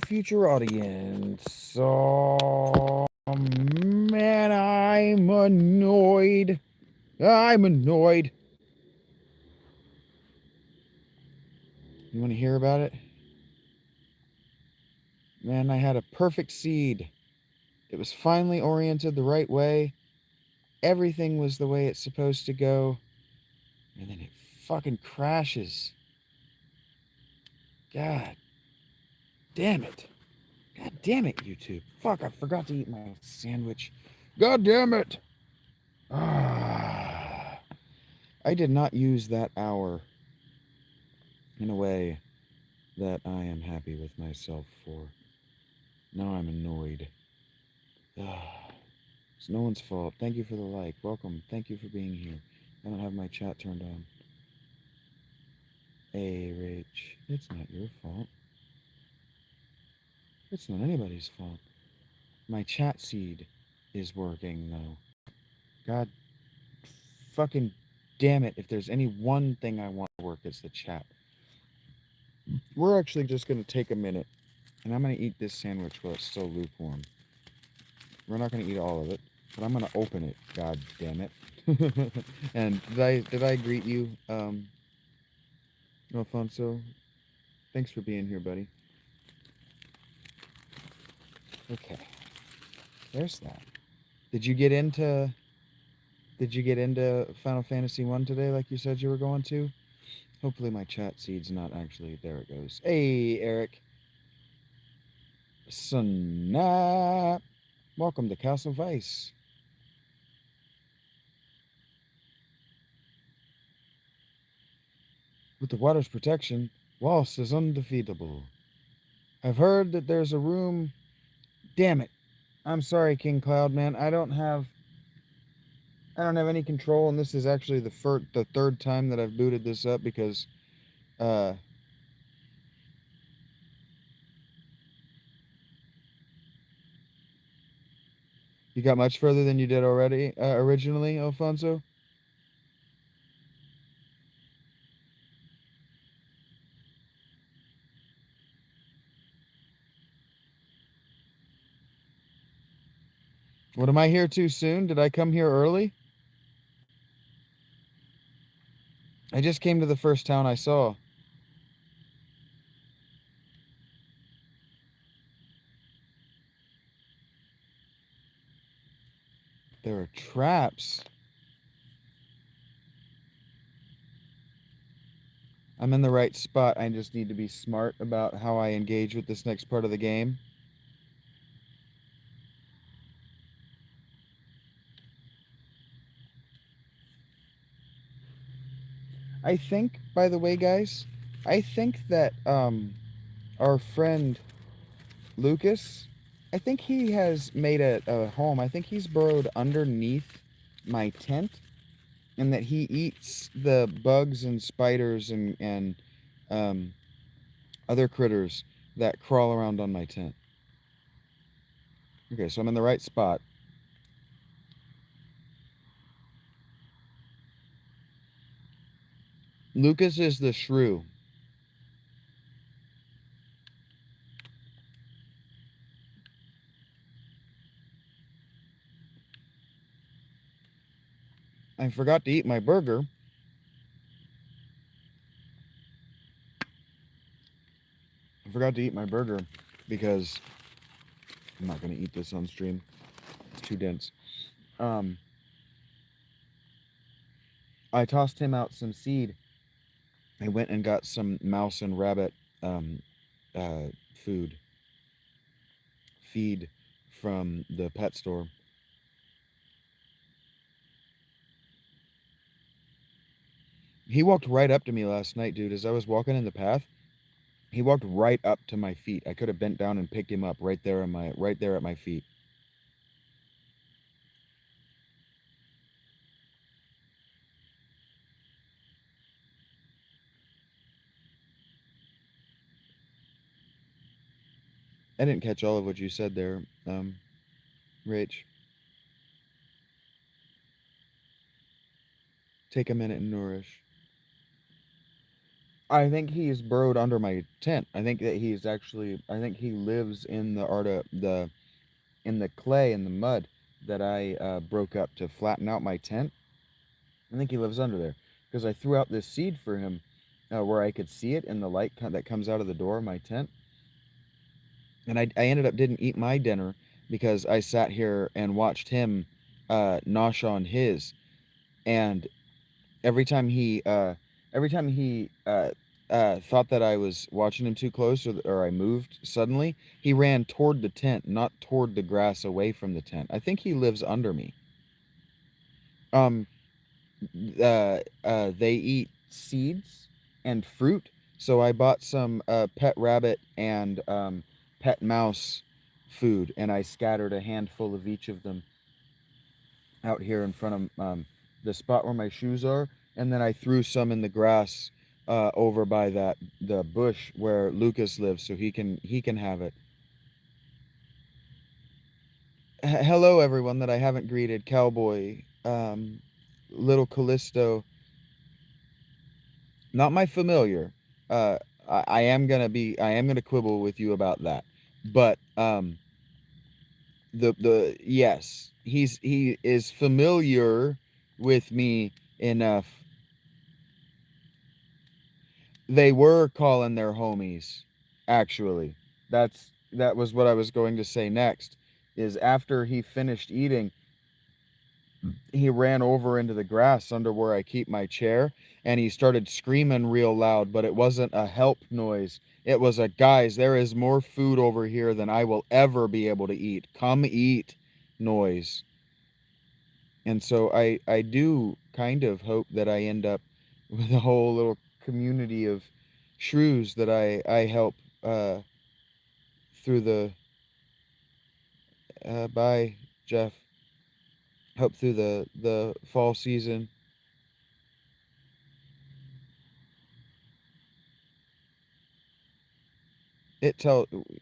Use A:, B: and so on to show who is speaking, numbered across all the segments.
A: future audience. So, man, I'm annoyed. I'm annoyed. You want to hear about it? Man, I had a perfect seed. It was finally oriented the right way. Everything was the way it's supposed to go. And then it fucking crashes. God damn it. God damn it, YouTube. Fuck, I forgot to eat my sandwich. God damn it. Ah. I did not use that hour in a way that I am happy with myself for. Now I'm annoyed. Ah. It's no one's fault. Thank you for the like. Welcome. Thank you for being here. I don't have my chat turned on. Hey, Rach. It's not your fault. It's not anybody's fault. My chat seed is working, though. God fucking damn it. If there's any one thing I want to work, it's the chat. We're actually just going to take a minute, and I'm going to eat this sandwich while it's still lukewarm. We're not going to eat all of it, but I'm going to open it. God damn it. And did I greet you, Alfonso? Thanks for being here, buddy. Okay. There's that. Did you get into Final Fantasy 1 today like you said you were going to? Hopefully my chat seed's not actually there it goes. Hey, Eric. Snap. Welcome to Castle Vice. With the water's protection, Waltz is undefeatable. I've heard that there's a room. Damn it. I'm sorry, King Cloud, man. I don't have any control, and this is actually the third time that I've booted this up because uh you got much further than you did already originally, Alfonso. What, am I here too soon? Did I come here early? I just came to the first town I saw. There are traps. I'm in the right spot. I just need to be smart about how I engage with this next part of the game. I think, by the way, guys, I think that our friend Lucas, I think he has made a home. I think he's burrowed underneath my tent, and that he eats the bugs and spiders and um, other critters that crawl around on my tent. Okay, so I'm in the right spot. Lucas is the shrew. I forgot to eat my burger. I forgot to eat my burger because I'm not going to eat this on stream. It's too dense. I tossed him out some seed. I went and got some mouse and rabbit um, uh, food. Feed from the pet store. He walked right up to me last night, dude. As I was walking in the path, he walked right up to my feet. I could have bent down and picked him up right there at my feet. I didn't catch all of what you said there, Rach. Take a minute and nourish. I think he's burrowed under my tent. I think that he's actually. I think he lives in the in the clay and the mud that I broke up to flatten out my tent. I think he lives under there because I threw out this seed for him where I could see it in the light that comes out of the door of my tent. And I ended up didn't eat my dinner because I sat here and watched him nosh on his. And every time he thought that I was watching him too close or I moved suddenly, he ran toward the tent, not toward the grass away from the tent. I think he lives under me. Um, they eat seeds and fruit, so I bought some pet rabbit and pet mouse food, and I scattered a handful of each of them out here in front of the spot where my shoes are, and then I threw some in the grass over by the bush where Lucas lives, so he can have it. Hello, everyone that I haven't greeted. Cowboy, Little Callisto, not my familiar. Uh, I am gonna quibble with you about that, but the yes, he is familiar with me enough. They were calling their homies, actually. That was what I was going to say next, is after he finished eating, he ran over into the grass under where I keep my chair, and he started screaming real loud, but it wasn't a help noise. It was a, guys, there is more food over here than I will ever be able to eat. Come eat noise. And so I do kind of hope that I end up with a whole little community of shrews that I help through the bye Jeff, help through the fall season.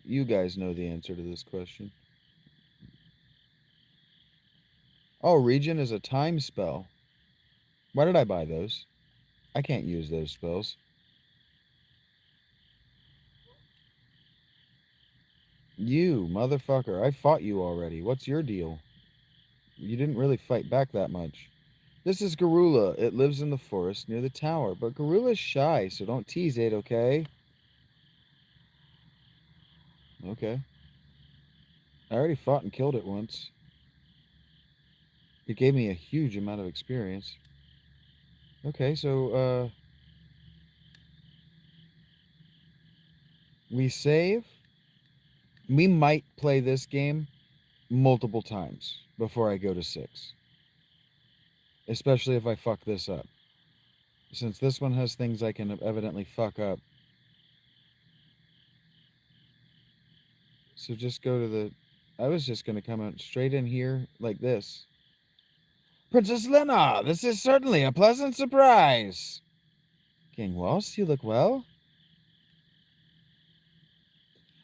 A: You guys know the answer to this question. Oh, Regen is a time spell. Why did I buy those? I can't use those spells. You motherfucker, I fought you already. What's your deal? You didn't really fight back that much. This is Garula. It lives in the forest near the tower, but Garula's shy, so don't tease it, okay? Okay. I already fought and killed it once. It gave me a huge amount of experience. Okay, so, we save. We might play this game multiple times before I go to 6. Especially if I fuck this up. Since this one has things I can evidently fuck up. So just go to the... I was just going to come out straight in here like this. Princess Lena, this is certainly a pleasant surprise. King Waltz, you look well.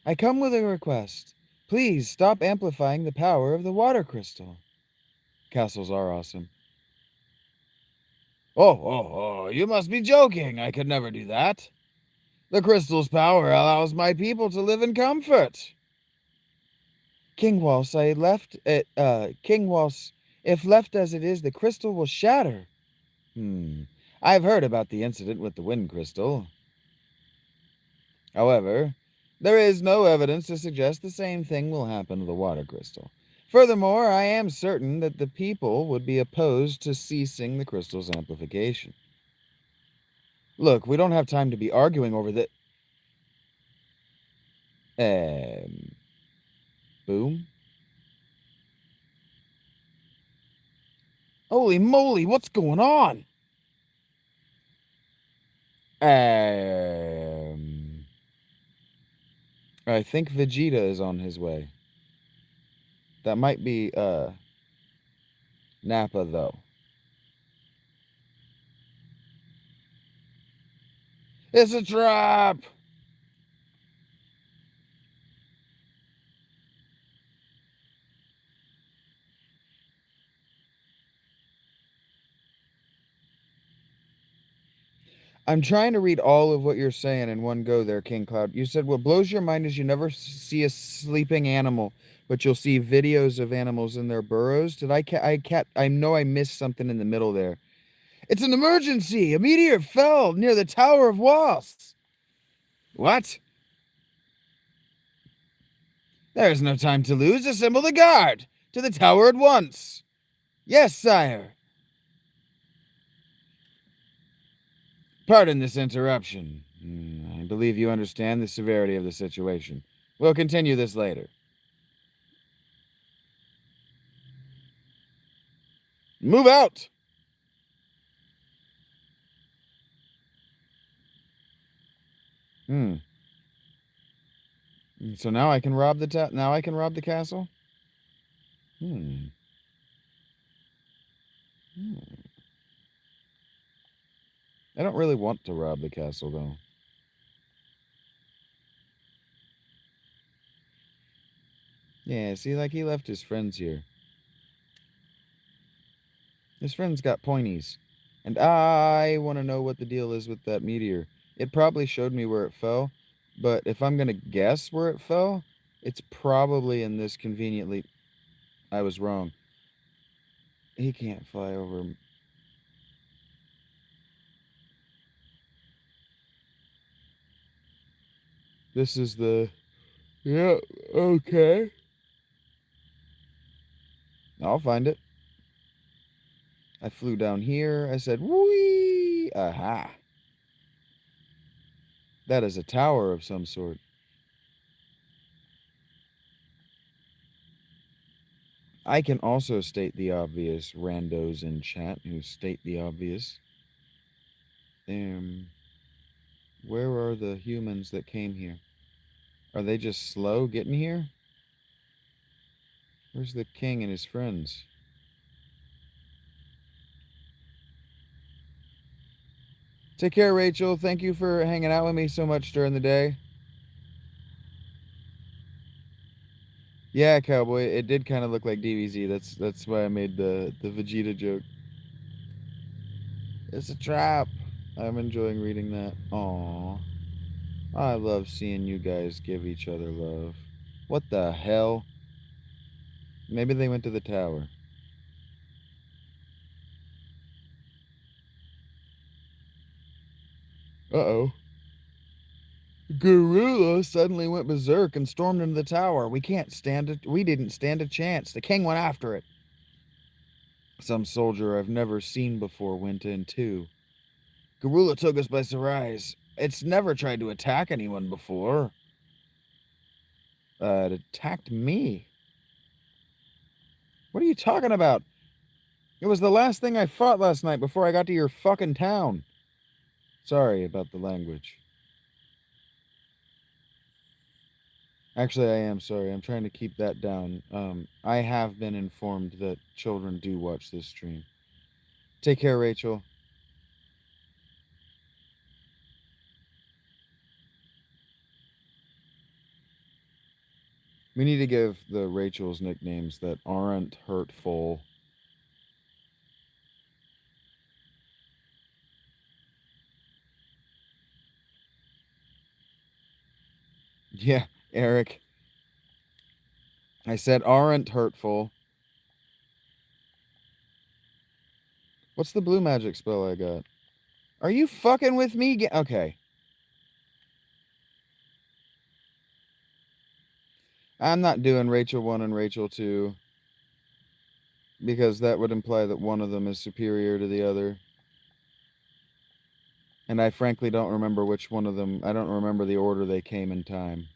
A: I come with a request. Please stop amplifying the power of the water crystal. Castles are awesome. Oh, you must be joking. I could never do that. The crystal's power allows my people to live in comfort. King Waltz, King Waltz, if left as it is, the crystal will shatter. I've heard about the incident with the wind crystal. However, there is no evidence to suggest the same thing will happen to the water crystal. Furthermore, I am certain that the people would be opposed to ceasing the crystal's amplification. Look, we don't have time to be arguing over the... Boom? Holy moly, what's going on? I think Vegeta is on his way. That might be, Nappa, though. It's a trap! I'm trying to read all of what you're saying in one go there, King Cloud. You said what blows your mind is you never see a sleeping animal, but you'll see videos of animals in their burrows. Did I know I missed something in the middle there. It's an emergency! A meteor fell near the Tower of Wasps! What? There is no time to lose. Assemble the guard! To the tower at once! Yes, sire! Pardon this interruption. I believe you understand the severity of the situation. We'll continue this later. Move out! So now I can rob the now I can rob the castle? Hmm. I don't really want to rob the castle, though. Yeah, see, like, he left his friends here. His friends got pointies. And I want to know what the deal is with that meteor. It probably showed me where it fell, but if I'm going to guess where it fell, it's probably in this conveniently... I was wrong. He can't fly over... This is the... Yeah, okay. I'll find it. I flew down here. I said, whee! Aha. That is a tower of some sort. I can also state the obvious, randos in chat who state the obvious. Where are the humans that came here? Are they just slow getting here? Where's the king and his friends? Take care, Rachel. Thank you for hanging out with me so much during the day. Yeah, Cowboy, it did kind of look like DBZ. That's why I made the Vegeta joke. It's a trap. I'm enjoying reading that. Aww. I love seeing you guys give each other love. What the hell? Maybe they went to the tower. Uh-oh. Gorilla suddenly went berserk and stormed into the tower. We didn't stand a chance. The king went after it. Some soldier I've never seen before went in too. Gorilla took us by surprise. It's never tried to attack anyone before. It attacked me. What are you talking about? It was the last thing I fought last night before I got to your fucking town. Sorry about the language. Actually, I am sorry. I'm trying to keep that down. I have been informed that children do watch this stream. Take care, Rachel. We need to give the Rachels nicknames that aren't hurtful. Yeah, Eric. I said aren't hurtful. What's the blue magic spell I got? Are you fucking with me? Okay. I'm not doing Rachel 1 and Rachel 2. Because that would imply that one of them is superior to the other. And I frankly don't remember which one of them... I don't remember the order they came in time.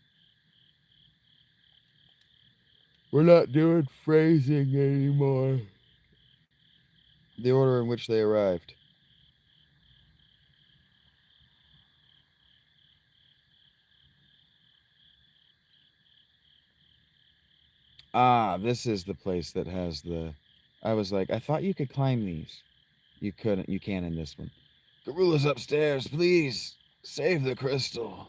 A: We're not doing phrasing anymore. The order in which they arrived. Ah, this is the place that has the... I was like, I thought you could climb these. You couldn't. You can in this one. Gorilla's upstairs, please. Save the crystal.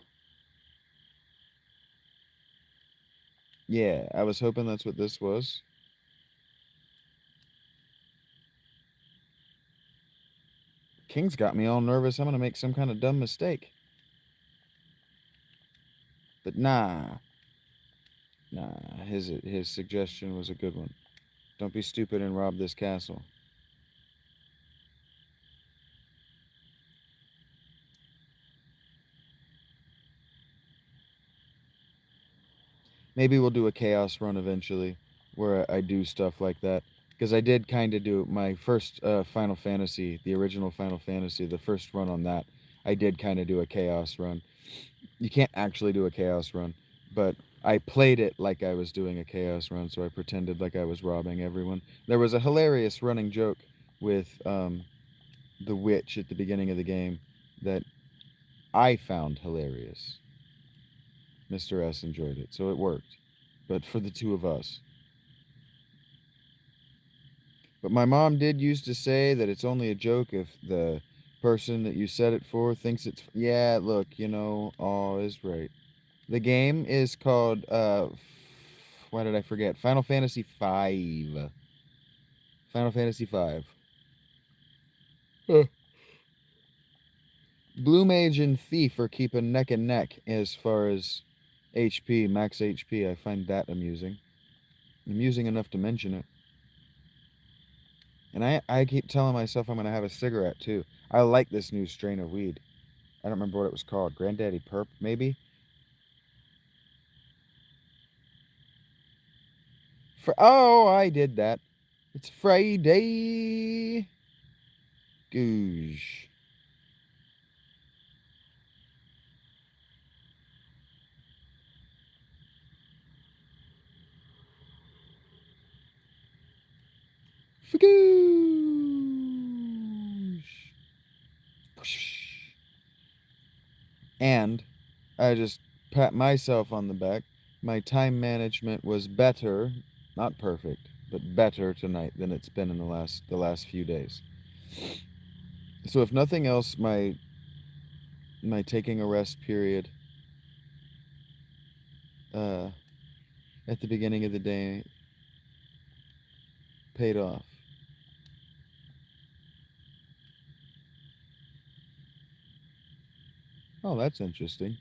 A: Yeah, I was hoping that's what this was. King's got me all nervous. I'm going to make some kind of dumb mistake. But nah. Nah, his suggestion was a good one. Don't be stupid and rob this castle. Maybe we'll do a chaos run eventually where I do stuff like that. Because I did kind of do my first Final Fantasy, the original Final Fantasy, the first run on that. I did kind of do a chaos run. You can't actually do a chaos run, but I played it like I was doing a chaos run, so I pretended like I was robbing everyone. There was a hilarious running joke with the witch at the beginning of the game that I found hilarious. Mr. S enjoyed it, so it worked. But for the two of us. But my mom did used to say that it's only a joke if the person that you said it for thinks it's... Yeah, look, all is right. The game is called, why did I forget? Final Fantasy V. Final Fantasy V. Blue Mage and Thief are keeping neck and neck as far as HP, max HP. I find that amusing. Amusing enough to mention it. And I keep telling myself I'm going to have a cigarette, too. I like this new strain of weed. I don't remember what it was called. Granddaddy Perp, maybe? Oh, I did that. It's Friday. Goosh. And I just pat myself on the back. My time management was better, not perfect, but better tonight than it's been in the last few days. So if nothing else, my taking a rest period at the beginning of the day paid off. Oh, that's interesting.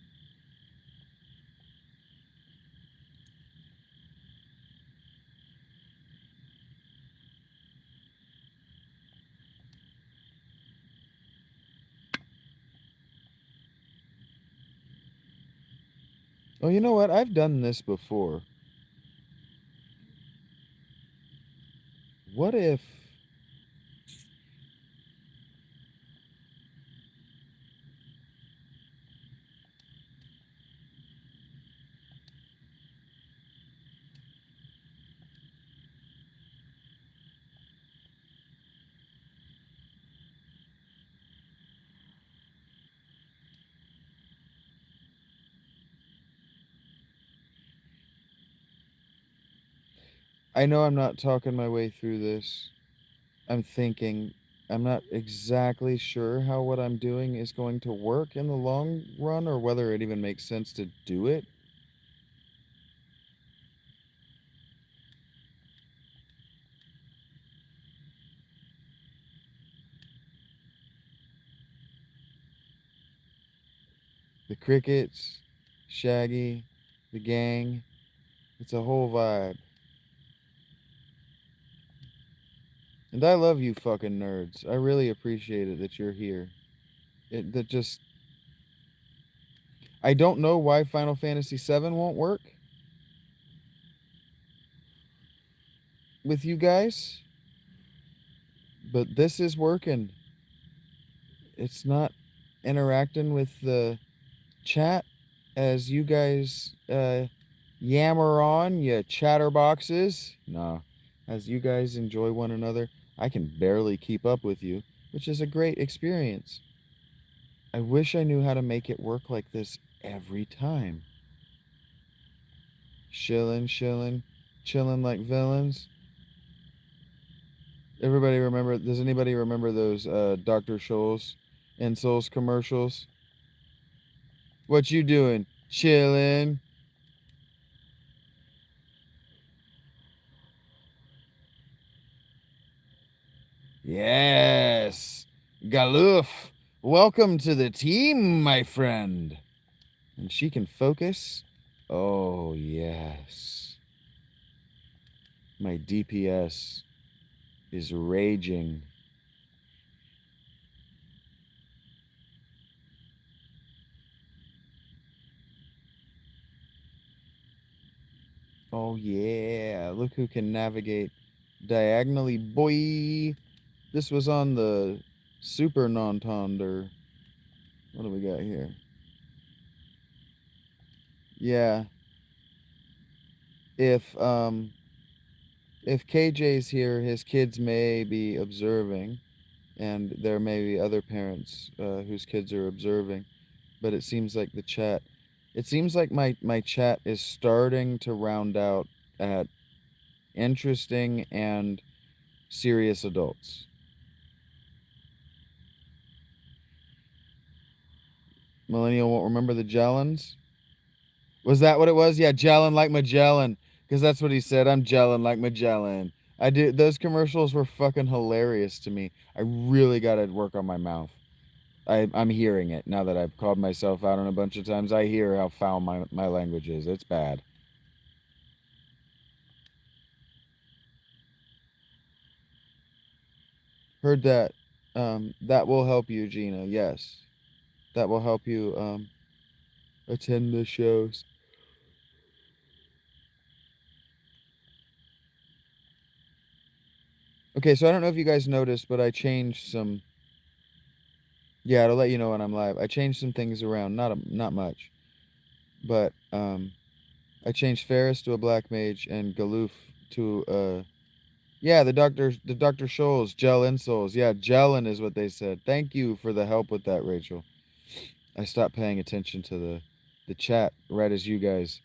A: Oh, you know what? I've done this before. What if... I know I'm not talking my way through this. I'm thinking. I'm not exactly sure how what I'm doing is going to work in the long run or whether it even makes sense to do it. The crickets, Shaggy, the gang. It's a whole vibe. And I love you fucking nerds. I really appreciate it that you're here. That just... I don't know why Final Fantasy VII won't work with you guys, but this is working. It's not interacting with the chat as you guys yammer on, you chatterboxes. No, as you guys enjoy one another, I can barely keep up with you, which is a great experience. I wish I knew how to make it work like this every time. Chilling, chilling like villains. Everybody remember, does anybody remember those Dr. Scholl's and Souls commercials? What you doing? Chilling. Yes. Galuf, welcome to the team, my friend. And she can focus. Oh, yes. My DPS is raging. Oh, yeah. Look who can navigate diagonally, boy. This was on the Super Non-Tonder. What do we got here? Yeah. If KJ's here, his kids may be observing, and there may be other parents whose kids are observing, but it seems like the chat, it seems like my chat is starting to round out at interesting and serious adults. Millennial won't remember the Jellens. Was that what it was? Yeah, Jellin like Magellan, because that's what he said. I'm Jellin like Magellan. I do. Those commercials were fucking hilarious to me. I really got to work on my mouth. I'm hearing it now that I've called myself out on a bunch of times. I hear how foul my language is. It's bad. Heard that. That will help you, Gina. Yes, that will help you attend the shows. Okay, so I don't know if you guys noticed, but I changed some. Yeah, to let you know when I'm live. I changed some things around. Not much, but I changed Ferris to a black mage and Galoof to yeah, the Dr. Scholl's gel insoles. Yeah, gelin is what they said. Thank you for the help with that, Rachel. I stopped paying attention to the chat right as you guys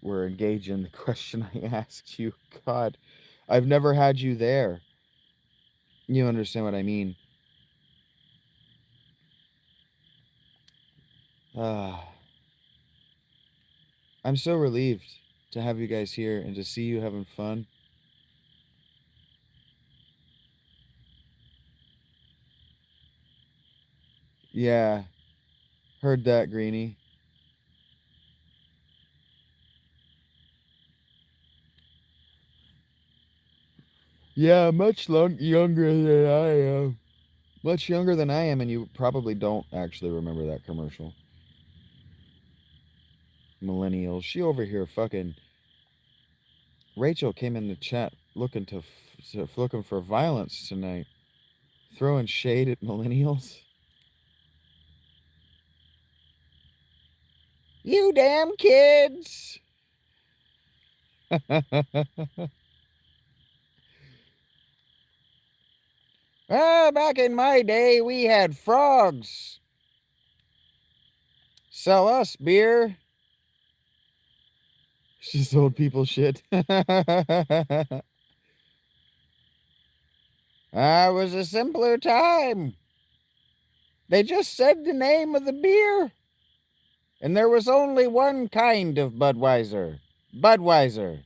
A: were engaged in the question I asked you. God, I've never had you there. You understand what I mean? I'm so relieved to have you guys here and to see you having fun. Yeah, heard that, Greenie. Yeah, much younger than I am. Much younger than I am, and you probably don't actually remember that commercial. Millennials. She over here fucking. Rachel came in the chat looking looking for violence tonight, throwing shade at millennials. You damn kids! Back in my day, we had frogs. Sell us beer. Just old people shit. Was a simpler time. They just said the name of the beer. And there was only one kind of Budweiser. Budweiser.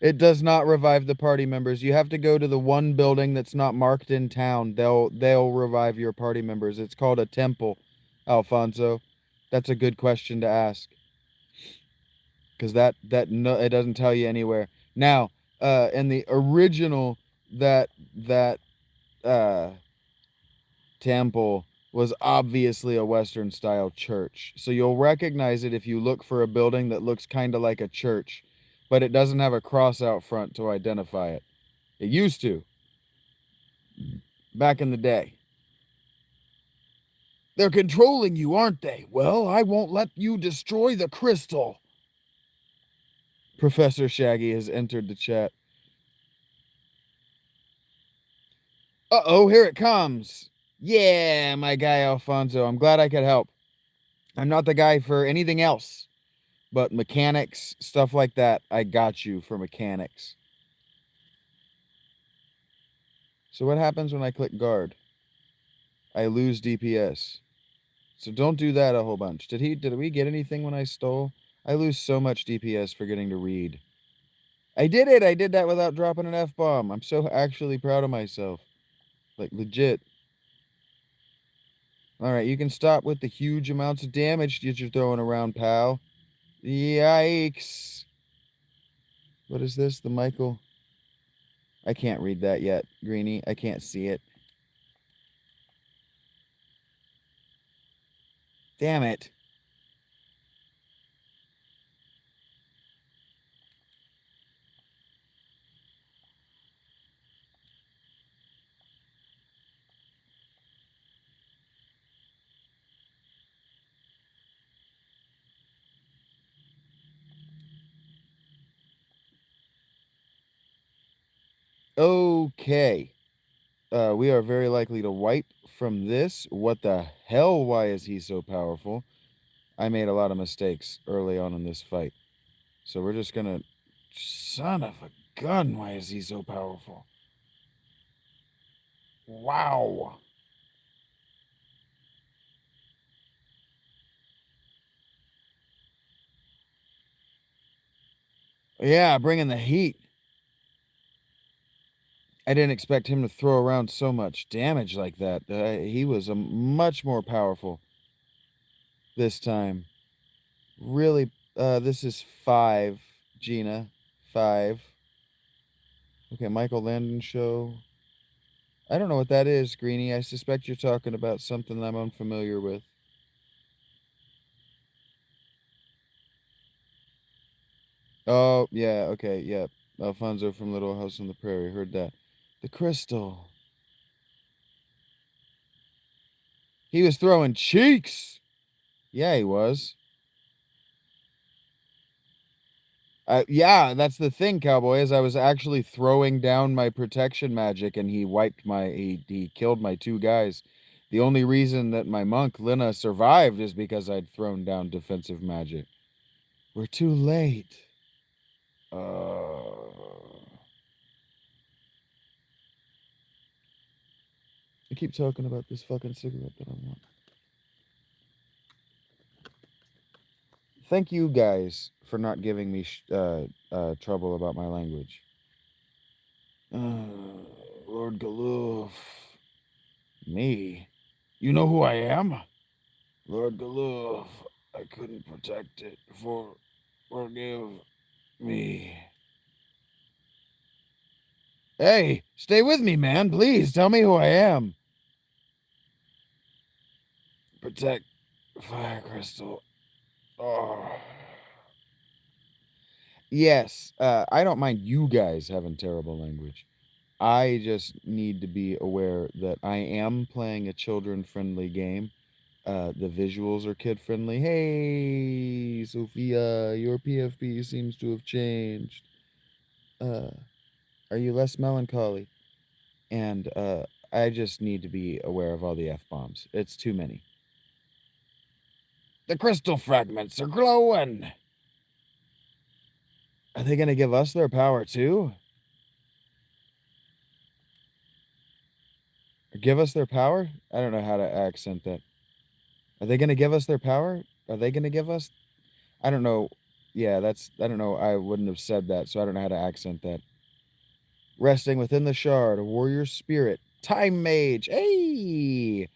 A: It does not revive the party members. You have to go to the one building that's not marked in town. They'll revive your party members. It's called a temple, Alfonso. That's a good question to ask. Because that no, it doesn't tell you anywhere. Now, in the original that temple was obviously a Western style church. So you'll recognize it if you look for a building that looks kind of like a church, but it doesn't have a cross out front to identify it. It used to, back in the day. They're controlling you, aren't they? Well, I won't let you destroy the crystal. Professor Shaggy has entered the chat. Uh-oh, here it comes. Yeah, my guy Alfonso. I'm glad I could help. I'm not the guy for anything else, but mechanics, stuff like that, I got you for mechanics. So what happens when I click guard? I lose DPS. So don't do that a whole bunch. Did we get anything when I stole? I lose so much DPS forgetting to read. I did it! I did that without dropping an F-bomb. I'm so actually proud of myself. Like, legit. Alright, you can stop with the huge amounts of damage that you're throwing around, pal. Yikes. What is this? The Michael... I can't read that yet, Greenie. I can't see it. Damn it. Okay. We are very likely to wipe from this. What the hell? Why is he so powerful? I made a lot of mistakes early on in this fight. So we're just gonna... Son of a gun, why is he so powerful? Wow. Yeah, bringing the heat. I didn't expect him to throw around so much damage like that. He was much more powerful this time. Really, this is 5, Gina. 5. Okay, Michael Landon show. I don't know what that is, Greenie. I suspect you're talking about something I'm unfamiliar with. Oh, yeah, okay, yeah. Alfonso from Little House on the Prairie. Heard that. The crystal. He was throwing cheeks. Yeah, he was. Yeah, that's the thing, Cowboy, is I was actually throwing down my protection magic and he wiped my... He killed my 2 guys. The only reason that my monk, Lina, survived is because I'd thrown down defensive magic. We're too late. I keep talking about this fucking cigarette that I want. Thank you guys for not giving me trouble about my language. Lord Galoof. Me? You know who I am? Lord Galoof. I couldn't protect it. Forgive me. Hey, stay with me, man. Please tell me who I am. Protect Fire Crystal. Oh. Yes, I don't mind you guys having terrible language. I just need to be aware that I am playing a children-friendly game. The visuals are kid-friendly. Hey, Sophia, your PFP seems to have changed. Are you less melancholy? And I just need to be aware of all the F-bombs. It's too many. The crystal fragments are glowing. Are they going to give us their power too? Or give us their power? I don't know how to accent that. Are they going to give us their power? Are they going to give us? I don't know. Yeah, I don't know. I wouldn't have said that, so I don't know how to accent that. Resting within the shard, a warrior spirit. Time mage. Hey!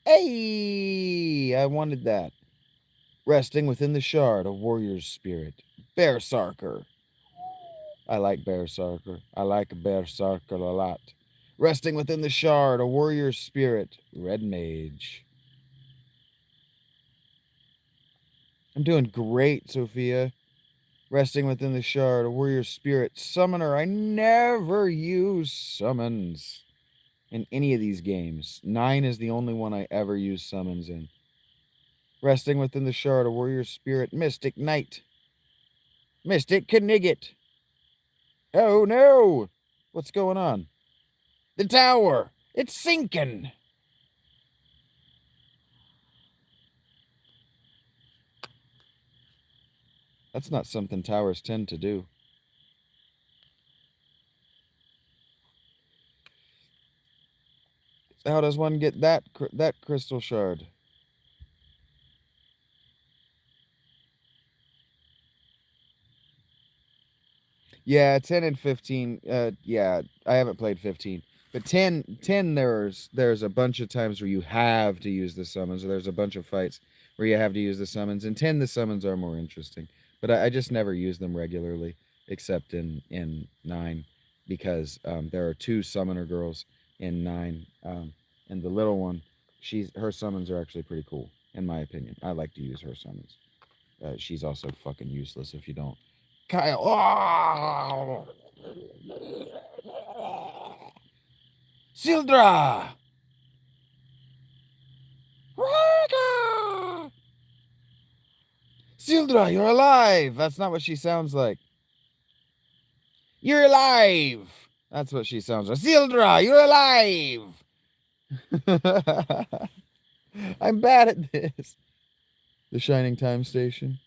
A: Hey! I wanted that. Resting within the shard, a warrior's spirit. Berserker. I like Berserker. I like Berserker a lot. Resting within the shard, a warrior's spirit. Red mage. I'm doing great, Sophia. Resting within the shard, a warrior spirit. Summoner. I never use summons in any of these games. 9 is the only one I ever use summons in. Resting within the shard, a warrior spirit. Mystic Knight. Mystic Knigget. Oh no! What's going on? The tower! It's sinking! That's not something towers tend to do. How does one get that crystal shard? Yeah, 10 and 15. Yeah, I haven't played 15. But 10, there's a bunch of times where you have to use the summons, or there's a bunch of fights where you have to use the summons. In 10, the summons are more interesting. But I just never use them regularly, except in 9, because there are two summoner girls in 9. And the little one, her summons are actually pretty cool, in my opinion. I like to use her summons. She's also fucking useless if you don't. Kyle. Oh! Sildra! Raga! Sildra, you're alive! That's not what she sounds like. You're alive! That's what she sounds like. Sildra, you're alive! I'm bad at this. The Shining Time Station.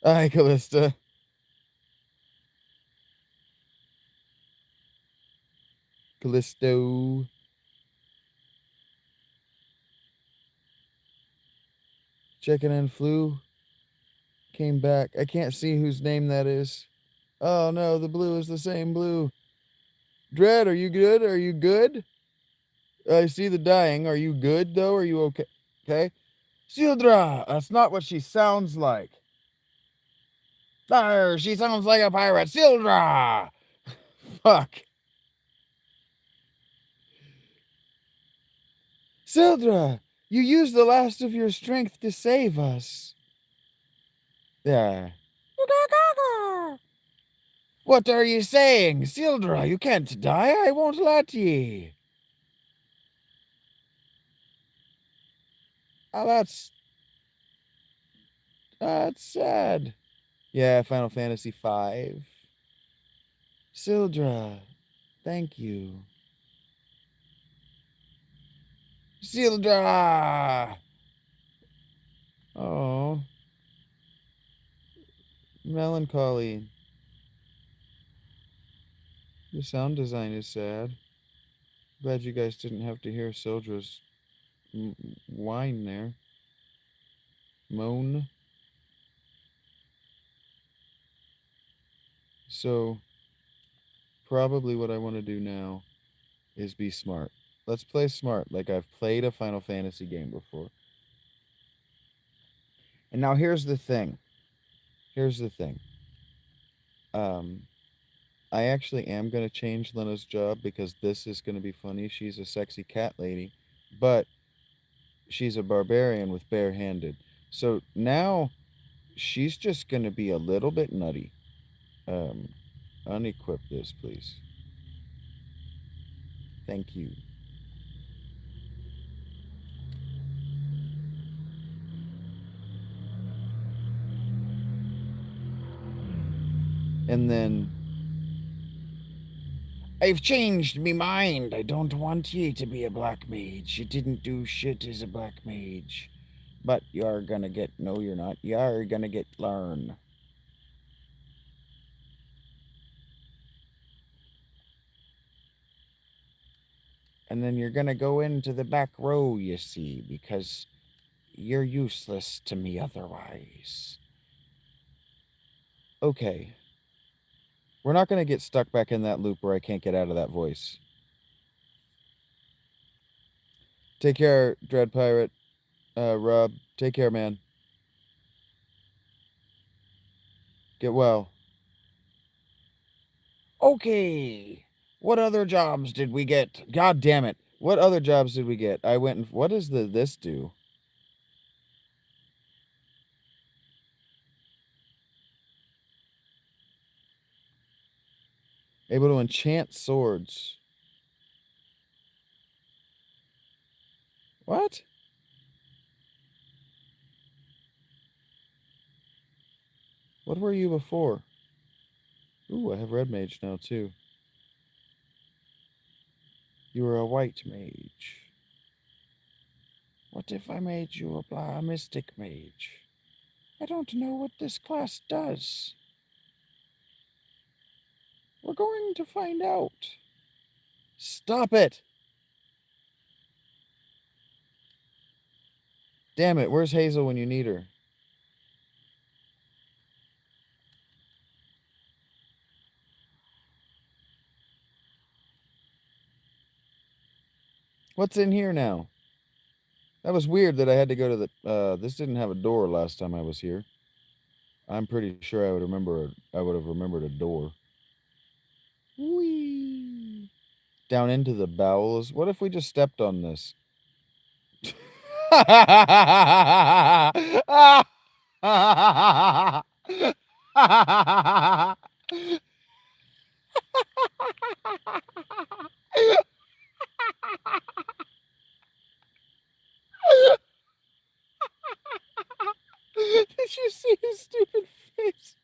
A: Hi, Callista. Callisto. Checking in flu. Came back. I can't see whose name that is. Oh no, the blue is the same blue. Dread, are you good? Are you good? I see the dying. Are you good though? Are you okay? Okay. Sildra! That's not what she sounds like. There, she sounds like a pirate. Sildra! Fuck. Sildra! You used the last of your strength to save us. Yeah. What are you saying? Sildra, you can't die. I won't let ye. Oh, that's sad. Yeah, Final Fantasy V. Sildra, thank you. Sildra! Oh, melancholy. The sound design is sad. Glad you guys didn't have to hear Sildra's whine there. Moan. So, probably what I want to do now is be smart. Let's play smart, like I've played a Final Fantasy game before. And now here's the thing. Here's the thing. I actually am going to change Lena's job because this is going to be funny. She's a sexy cat lady, but she's a barbarian with barehanded. So now she's just going to be a little bit nutty. Unequip this, please. Thank you. And then I've changed me mind. I don't want ye to be a black mage. You didn't do shit as a black mage. But you're gonna get, no you're not. You're gonna get learn. And then you're gonna go into the back row, you see, because you're useless to me otherwise. Okay. We're not gonna get stuck back in that loop where I can't get out of that voice. Take care, Dread Pirate. Rob, take care, man. Get well. Okay. What other jobs did we get? God damn it. What other jobs did we get? I went and what does this do? Able to enchant swords. What? What were you before? Ooh, I have red mage now too. You were a white mage. What if I made you a mystic mage? I don't know what this class does. We're going to find out. Stop it! Damn it, where's Hazel when you need her? What's in here now? That was weird that I had to go to the, this didn't have a door last time I was here. I'm pretty sure I would have remembered a door. Whee! Down into the bowels. What if we just stepped on this? Did you see his stupid face?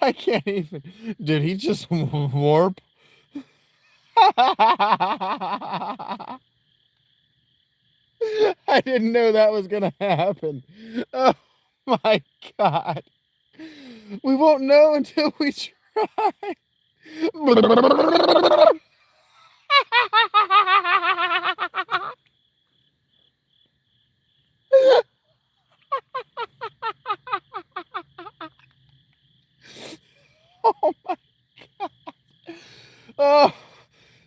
A: I can't even. Did he just warp? I didn't know that was gonna happen. Oh my god. We won't know until we try. Oh my god. Oh,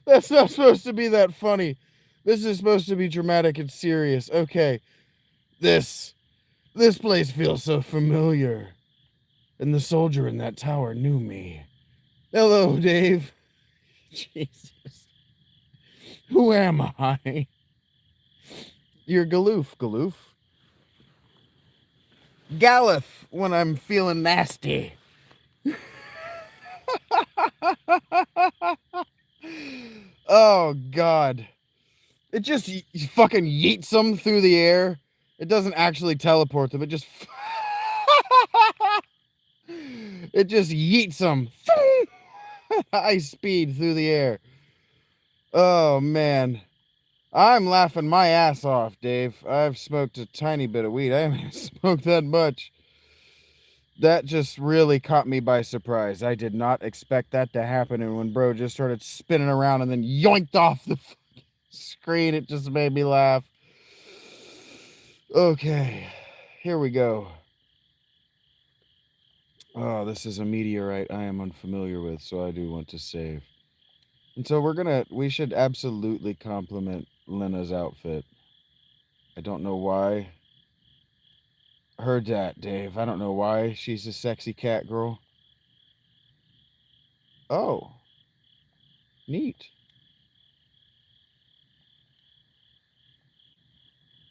A: that's not supposed to be that funny. This is supposed to be dramatic and serious. Okay. This place feels so familiar. And the soldier in that tower knew me. Hello, Dave. Jesus. Who am I? You're Galoof. Galuf when I'm feeling nasty. Oh, God. It just fucking yeets them through the air. It doesn't actually teleport them. It just... it just yeets them. High speed through the air. Oh, man. I'm laughing my ass off, Dave. I've smoked a tiny bit of weed. I haven't smoked that much. That just really caught me by surprise. I did not expect that to happen. And when bro just started spinning around and then yoinked off the screen, it just made me laugh. Okay, here we go. Oh, this is a meteorite I am unfamiliar with, so I do want to save. And so we should absolutely compliment Lena's outfit. I don't know why. Heard that, Dave. I don't know why she's a sexy cat girl. Oh, neat.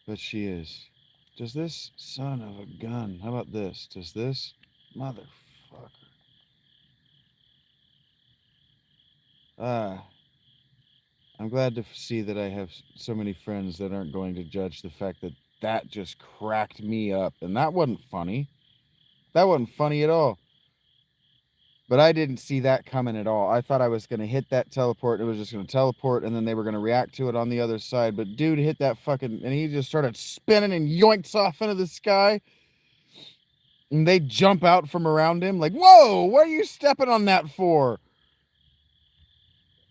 A: But she is. Does this son of a gun? How about this? Does this motherfucker? I'm glad to see that I have so many friends that aren't going to judge the fact that that just cracked me up. And that wasn't funny. That wasn't funny at all. But I didn't see that coming at all. I thought I was going to hit that teleport. It was just going to teleport, and then they were going to react to it on the other side. But dude hit that fucking... And he just started spinning and yoinks off into the sky. And they jump out from around him like, whoa, what are you stepping on that for?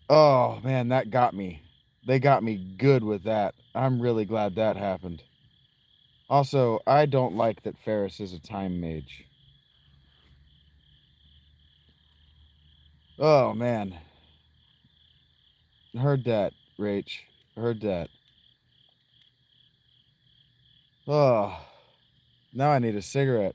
A: Oh, man, that got me. They got me good with that. I'm really glad that happened. Also, I don't like that Ferris is a time mage. Oh, man. Heard that, Rach. Heard that. Oh, now I need a cigarette.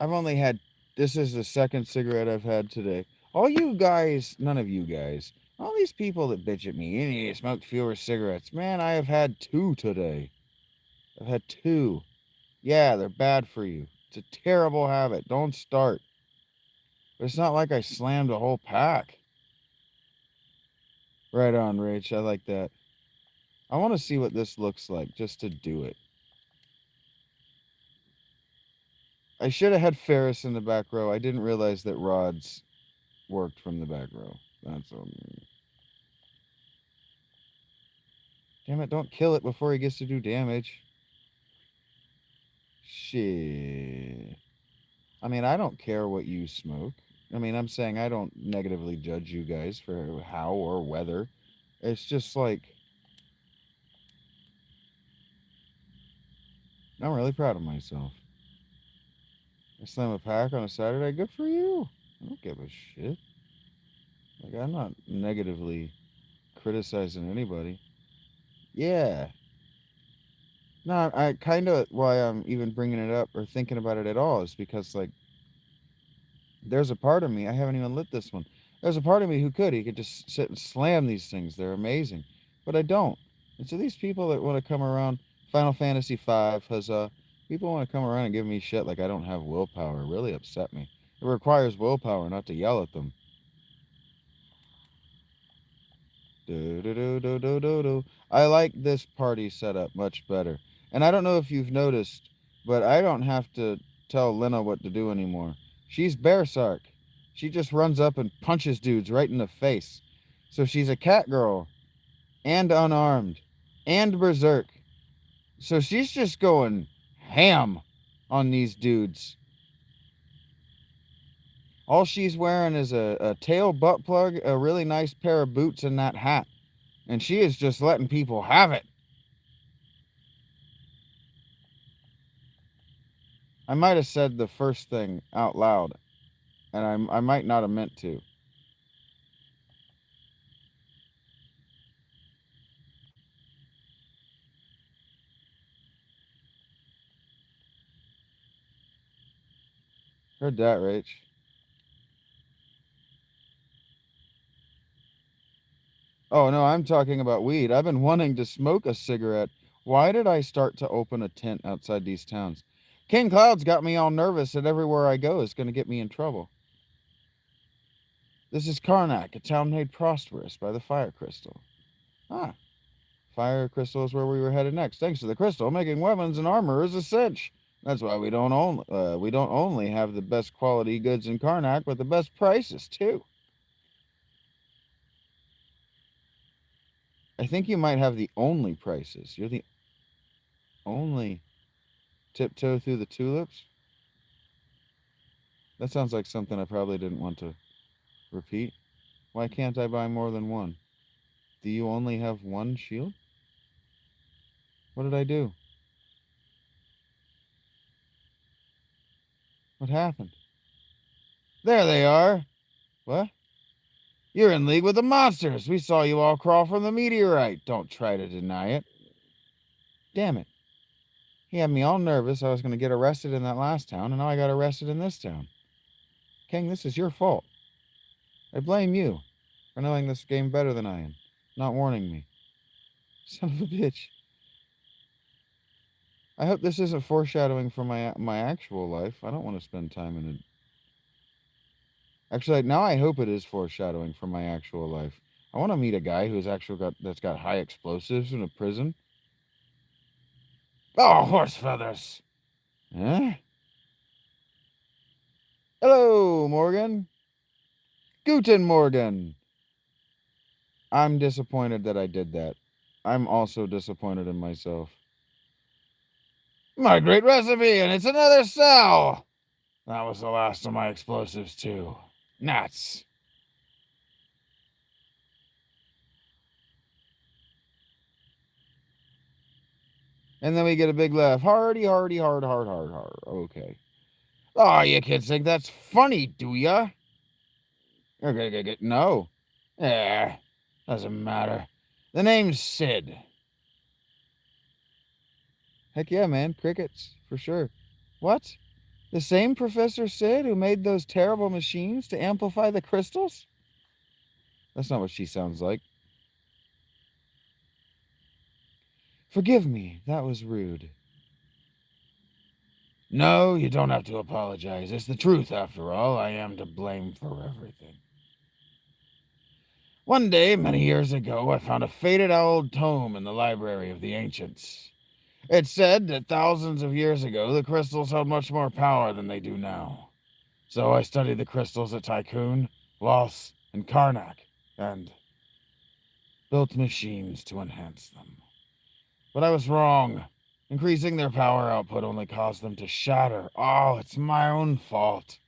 A: I've only had... This is the second cigarette I've had today. All you guys... None of you guys... All these people that bitch at me, you need to smoke fewer cigarettes. Man, I have had 2 today. I've had 2. Yeah, they're bad for you. It's a terrible habit. Don't start. But it's not like I slammed a whole pack. Right on, Rach. I like that. I want to see what this looks like just to do it. I should have had Ferris in the back row. I didn't realize that rods worked from the back row. That's all. Damn it, don't kill it before he gets to do damage. Shit. I mean, I don't care what you smoke. I mean, I'm saying I don't negatively judge you guys for how or whether. It's just like... I'm really proud of myself. I slam a pack on a Saturday. Good for you. I don't give a shit. Like, I'm not negatively criticizing anybody. Yeah. No, I kind of why I'm even bringing it up or thinking about it at all is because, like, there's a part of me, I haven't even lit this one. There's a part of me who could. He could just sit and slam these things. They're amazing. But I don't. And so these people that want to come around, Final Fantasy V, huzzah, people want to come around and give me shit like I don't have willpower really upset me. It requires willpower not to yell at them. Do, do, do, do, do, do, do. I like this party setup much better. And I don't know if you've noticed, but I don't have to tell Lena what to do anymore. She's Berserk. She just runs up and punches dudes right in the face. So she's a cat girl and unarmed and berserk. So she's just going ham on these dudes. All she's wearing is a tail butt plug, a really nice pair of boots, and that hat. And she is just letting people have it. I might have said the first thing out loud, and I might not have meant to. Heard that, Rach. Oh, no, I'm talking about weed. I've been wanting to smoke a cigarette. Why did I start to open a tent outside these towns? King Cloud's got me all nervous that everywhere I go is going to get me in trouble. This is Karnak, a town made prosperous by the fire crystal. Ah, fire crystal is where we were headed next. Thanks to the crystal, making weapons and armor is a cinch. That's why we don't only have the best quality goods in Karnak, but the best prices too. I think you might have the only prices. You're the only tiptoe through the tulips. That sounds like something I probably didn't want to repeat. Why can't I buy more than one? Do you only have one shield? What did I do? What happened? There they are. What? You're in league with the monsters. We saw you all crawl from the meteorite. Don't try to deny it. Damn it. He had me all nervous I was going to get arrested in that last town, and now I got arrested in this town. King, this is your fault. I blame you for knowing this game better than I am, not warning me. Son of a bitch. I hope this isn't foreshadowing for my actual life. I don't want to spend time in it. Actually, now I hope it is foreshadowing for my actual life. I want to meet a guy that's got high explosives in a prison. Oh, horse feathers. Huh? Hello, Morgan. Guten Morgen. I'm disappointed that I did that. I'm also disappointed in myself. My great recipe, and it's another cell. That was the last of my explosives, too. Nuts. And then we get a big laugh. Hardy, hardy, hard, hard, hard, hard. Okay. Oh, you kids think that's funny, do ya? No. Yeah, doesn't matter. The name's Sid. Heck yeah, man. Crickets, for sure. What? The same Professor Sid who made those terrible machines to amplify the crystals? That's not what she sounds like. Forgive me, that was rude. No, you don't have to apologize. It's the truth, after all. I am to blame for everything. One day, many years ago, I found a faded old tome in the library of the ancients. It said that thousands of years ago, the crystals held much more power than they do now. So I studied the crystals at Tycoon, Loss, and Karnak, and built machines to enhance them. But I was wrong. Increasing their power output only caused them to shatter. Oh, it's my own fault.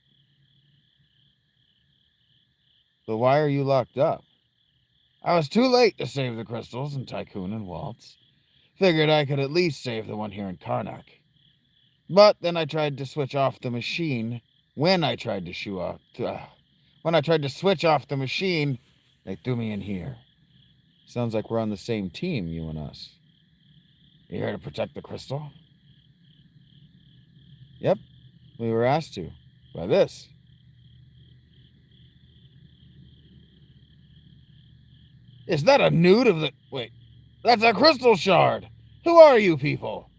A: But why are you locked up? I was too late to save the crystals in Tycoon and Waltz. Figured I could at least save the one here in Karnak. But then I tried to switch off the machine. When I tried to switch off the machine, They threw me in here. Sounds like we're on the same team, you and us. You here to protect the crystal? Yep, we were asked to. By this. Is that a nude of the... Wait, that's a crystal shard! Who are you people?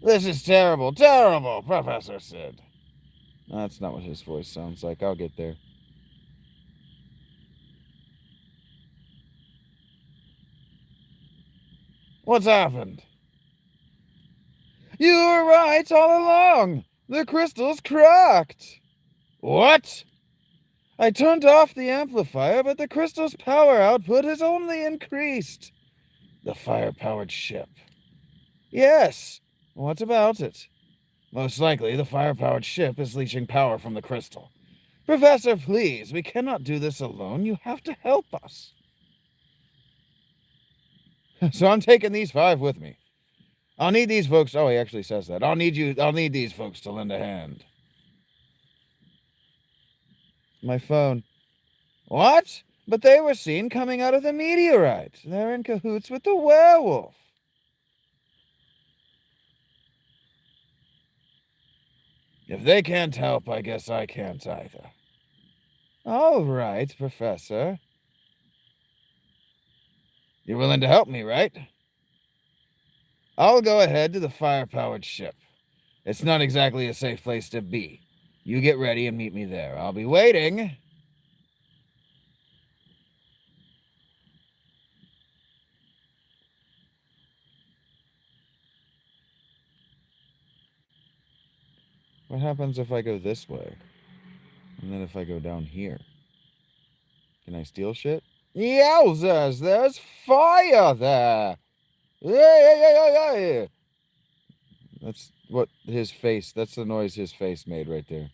A: This is terrible, terrible, Professor Sid. That's not what his voice sounds like. I'll get there. What's happened? You were right all along. The crystal's cracked. What? I turned off the amplifier, but the crystal's power output has only increased. The fire-powered ship. Yes. What about it? Most likely, the fire-powered ship is leaching power from the crystal. Professor, please, we cannot do this alone. You have to help us. So I'm taking these 5 with me. I'll need these folks. Oh, he actually says that. I'll need these folks to lend a hand. My phone. What? But they were seen coming out of the meteorite. They're in cahoots with the werewolf. If they can't help, I guess I can't either. All right, Professor. You're willing to help me, right? I'll go ahead to the fire-powered ship. It's not exactly a safe place to be. You get ready and meet me there. I'll be waiting. What happens if I go this way? And then if I go down here? Can I steal shit? Yowzers, there's fire there! Yeah. That's what his face, that's the noise his face made right there.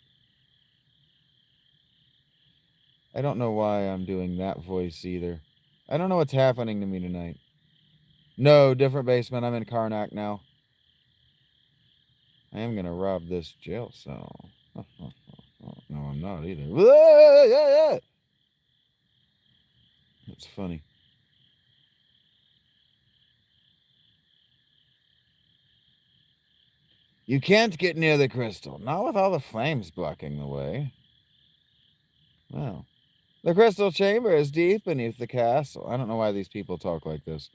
A: I don't know why I'm doing that voice either. I don't know what's happening to me tonight. No, different basement. I'm in Karnak now. I am going to rob this jail cell. No, I'm not either. That's funny. You can't get near the crystal, not with all the flames blocking the way. Well, the crystal chamber is deep beneath the castle. I don't know why these people talk like this.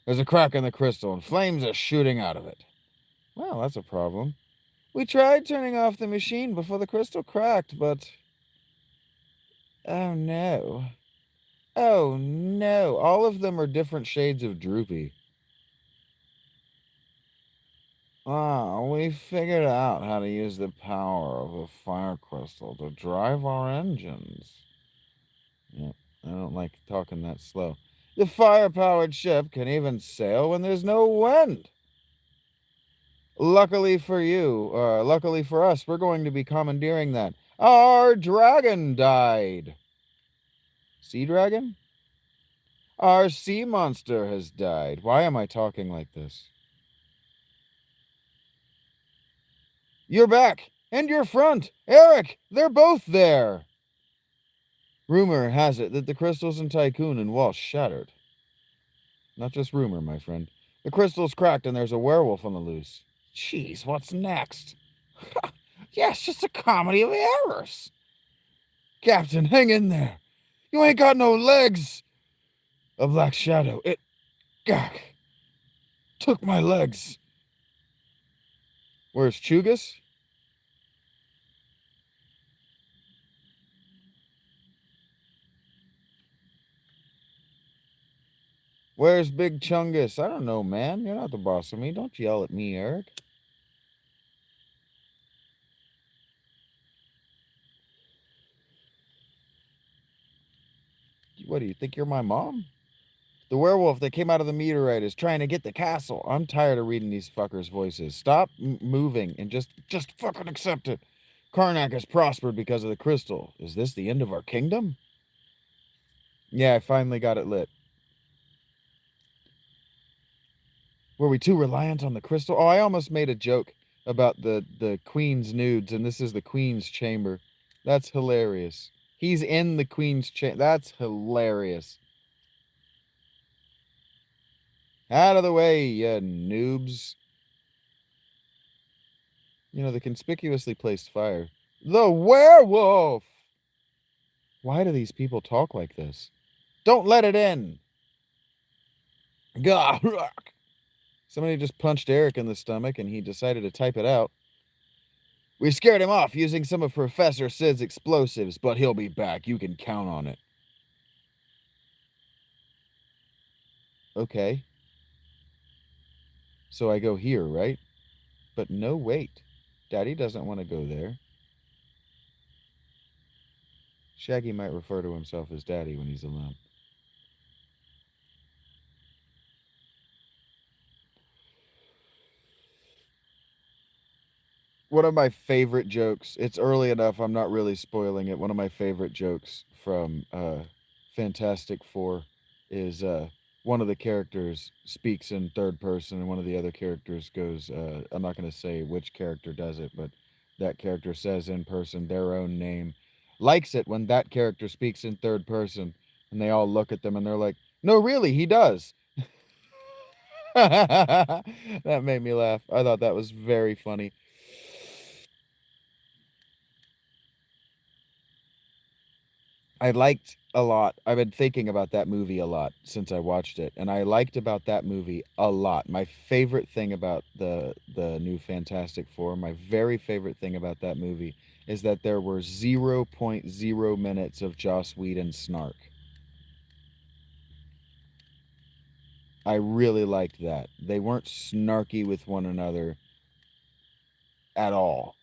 A: There's a crack in the crystal and flames are shooting out of it. Well, that's a problem. We tried turning off the machine before the crystal cracked, but... Oh, no. Oh, no. All of them are different shades of droopy. We figured out how to use the power of the fire crystal to drive our engines. Yeah, I don't like talking that slow. The fire-powered ship can even sail when there's no wind. Luckily for us, we're going to be commandeering that. Our dragon died. Sea dragon? Our sea monster has died. Why am I talking like this? You're back! And your front! Eric! They're both there! Rumor has it that the crystals in Tycoon and Walsh shattered. Not just rumor, my friend. The crystal's cracked and there's a werewolf on the loose. Jeez, what's next? Yeah, it's just a comedy of errors. Captain, hang in there. You ain't got no legs. A black shadow. It... took my legs. Where's Chugas? Where's Big Chungus? I don't know, man. You're not the boss of me. Don't yell at me, Eric. What, do you think you're my mom? The werewolf that came out of the meteorite is trying to get the castle. I'm tired of reading these fuckers' voices. Stop moving and just fucking accept it. Karnak has prospered because of the crystal. Is this the end of our kingdom? Yeah, I finally got it lit. Were we too reliant on the crystal? Oh, I almost made a joke about the queen's nudes, and this is the queen's chamber. That's hilarious. He's in the Queen's chamber. That's hilarious. Out of the way, you noobs. You know, the conspicuously placed fire. The werewolf! Why do these people talk like this? Don't let it in! Gah! Somebody just punched Eric in the stomach and he decided to type it out. We scared him off using some of Professor Sid's explosives, but he'll be back. You can count on it. Okay. So I go here, right? But no, wait. Daddy doesn't want to go there. Shaggy might refer to himself as Daddy when he's alone. One of my favorite jokes, it's early enough, I'm not really spoiling it. One of my favorite jokes from Fantastic Four is one of the characters speaks in third person and one of the other characters goes, I'm not going to say which character does it, but that character says in person their own name, likes it when that character speaks in third person, and they all look at them and they're like, no, really, he does. That made me laugh. I thought that was very funny. I liked a lot. I've been thinking about that movie a lot since I watched it, and I liked about that movie a lot. My favorite thing about the new Fantastic Four, my very favorite thing about that movie is that there were 0.0 minutes of Joss Whedon snark. I really liked that. They weren't snarky with one another at all.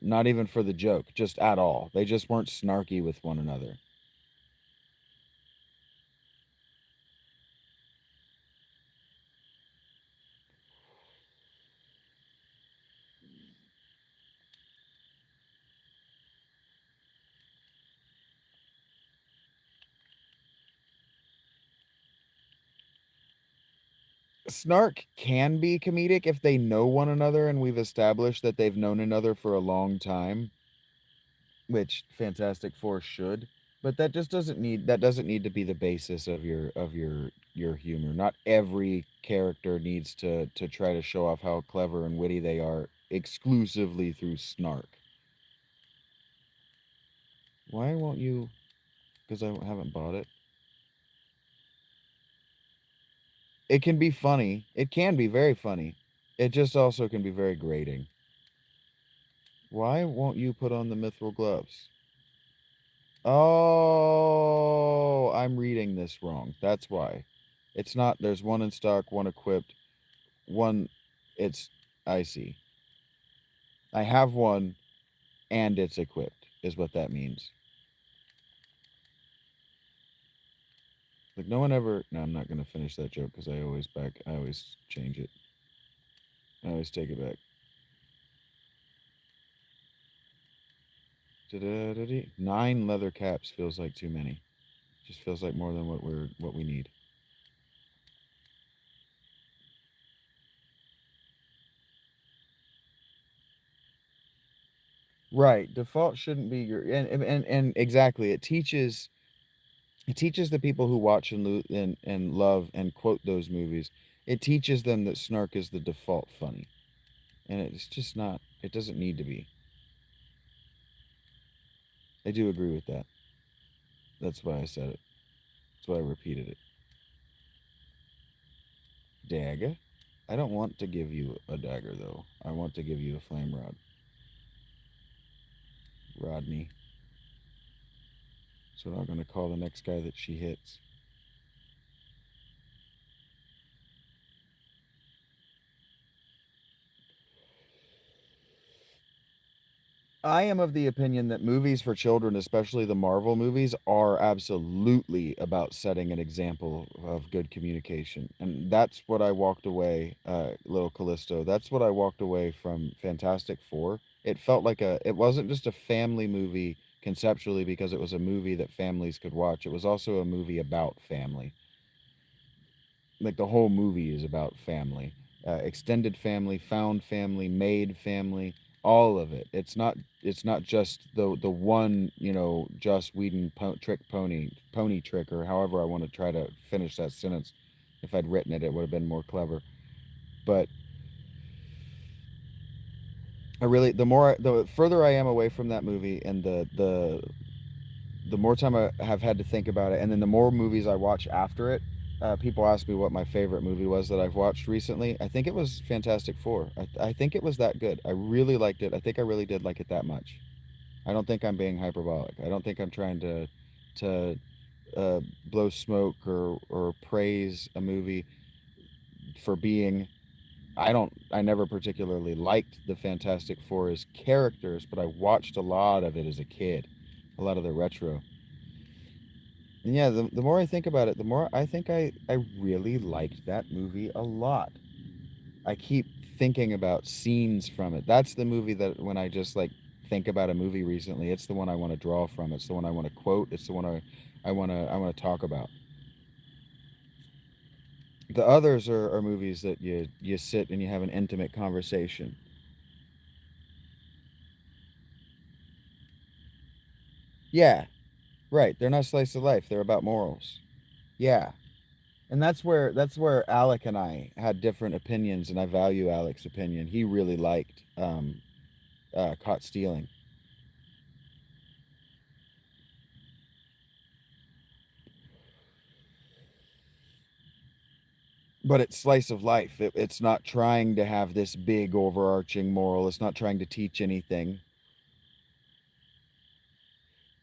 A: Not even for the joke, just at all. They just weren't snarky with one another. Snark can be comedic if they know one another and we've established that they've known another for a long time, which Fantastic Four should, but that just doesn't need to be the basis of your humor. Not every character needs to try to show off how clever and witty they are exclusively through snark. Why won't you? Because I haven't bought it. It can be funny. It can be very funny. It just also can be very grating. Why won't you put on the mithril gloves? Oh, I'm reading this wrong. That's why. It's not, there's one in stock, one equipped, one, it's, I see. I have one and it's equipped, is what that means. Like, no one ever, no, I'm not going to finish that joke because I always change it. I always take it back. 9 leather caps feels like too many. Just feels like more than what we need. Right. Default shouldn't be your and exactly. It teaches the people who watch and love and quote those movies. It teaches them that snark is the default funny. And it's just not. It doesn't need to be. I do agree with that. That's why I said it. That's why I repeated it. Dagger? I don't want to give you a dagger though. I want to give you a flame rod. Rodney. That's what I'm gonna call the next guy that she hits. I am of the opinion that movies for children, especially the Marvel movies, are absolutely about setting an example of good communication. And that's what I walked away, little Callisto. That's what I walked away from Fantastic Four. It felt like it wasn't just a family movie conceptually because it was a movie that families could watch. It was also a movie about family. Like the whole movie is about family. Extended family, found family, made family, all of it. It's not just the one, Joss Whedon pony trick, or however I want to try to finish that sentence. If I'd written it, it would have been more clever. But the further I am away from that movie, and the more time I have had to think about it, and then the more movies I watch after it. People ask me what my favorite movie was that I've watched recently. I think it was Fantastic Four. I think it was that good. I really liked it. I think I really did like it that much. I don't think I'm being hyperbolic. I don't think I'm trying to uh, blow smoke or praise a movie for being. I never particularly liked the Fantastic Four as characters, but I watched a lot of it as a kid, a lot of the retro. And yeah, the more I think about it, the more I think I really liked that movie a lot. I keep thinking about scenes from it. That's the movie that when I just like think about a movie recently, it's the one I want to draw from. It's the one I want to quote. It's the one I want to talk about. The others are movies that you sit and you have an intimate conversation. Yeah, right. They're not slice of life. They're about morals. Yeah. And that's where Alec and I had different opinions, and I value Alec's opinion. He really liked Caught Stealing. But it's slice of life. It's not trying to have this big overarching moral. It's not trying to teach anything.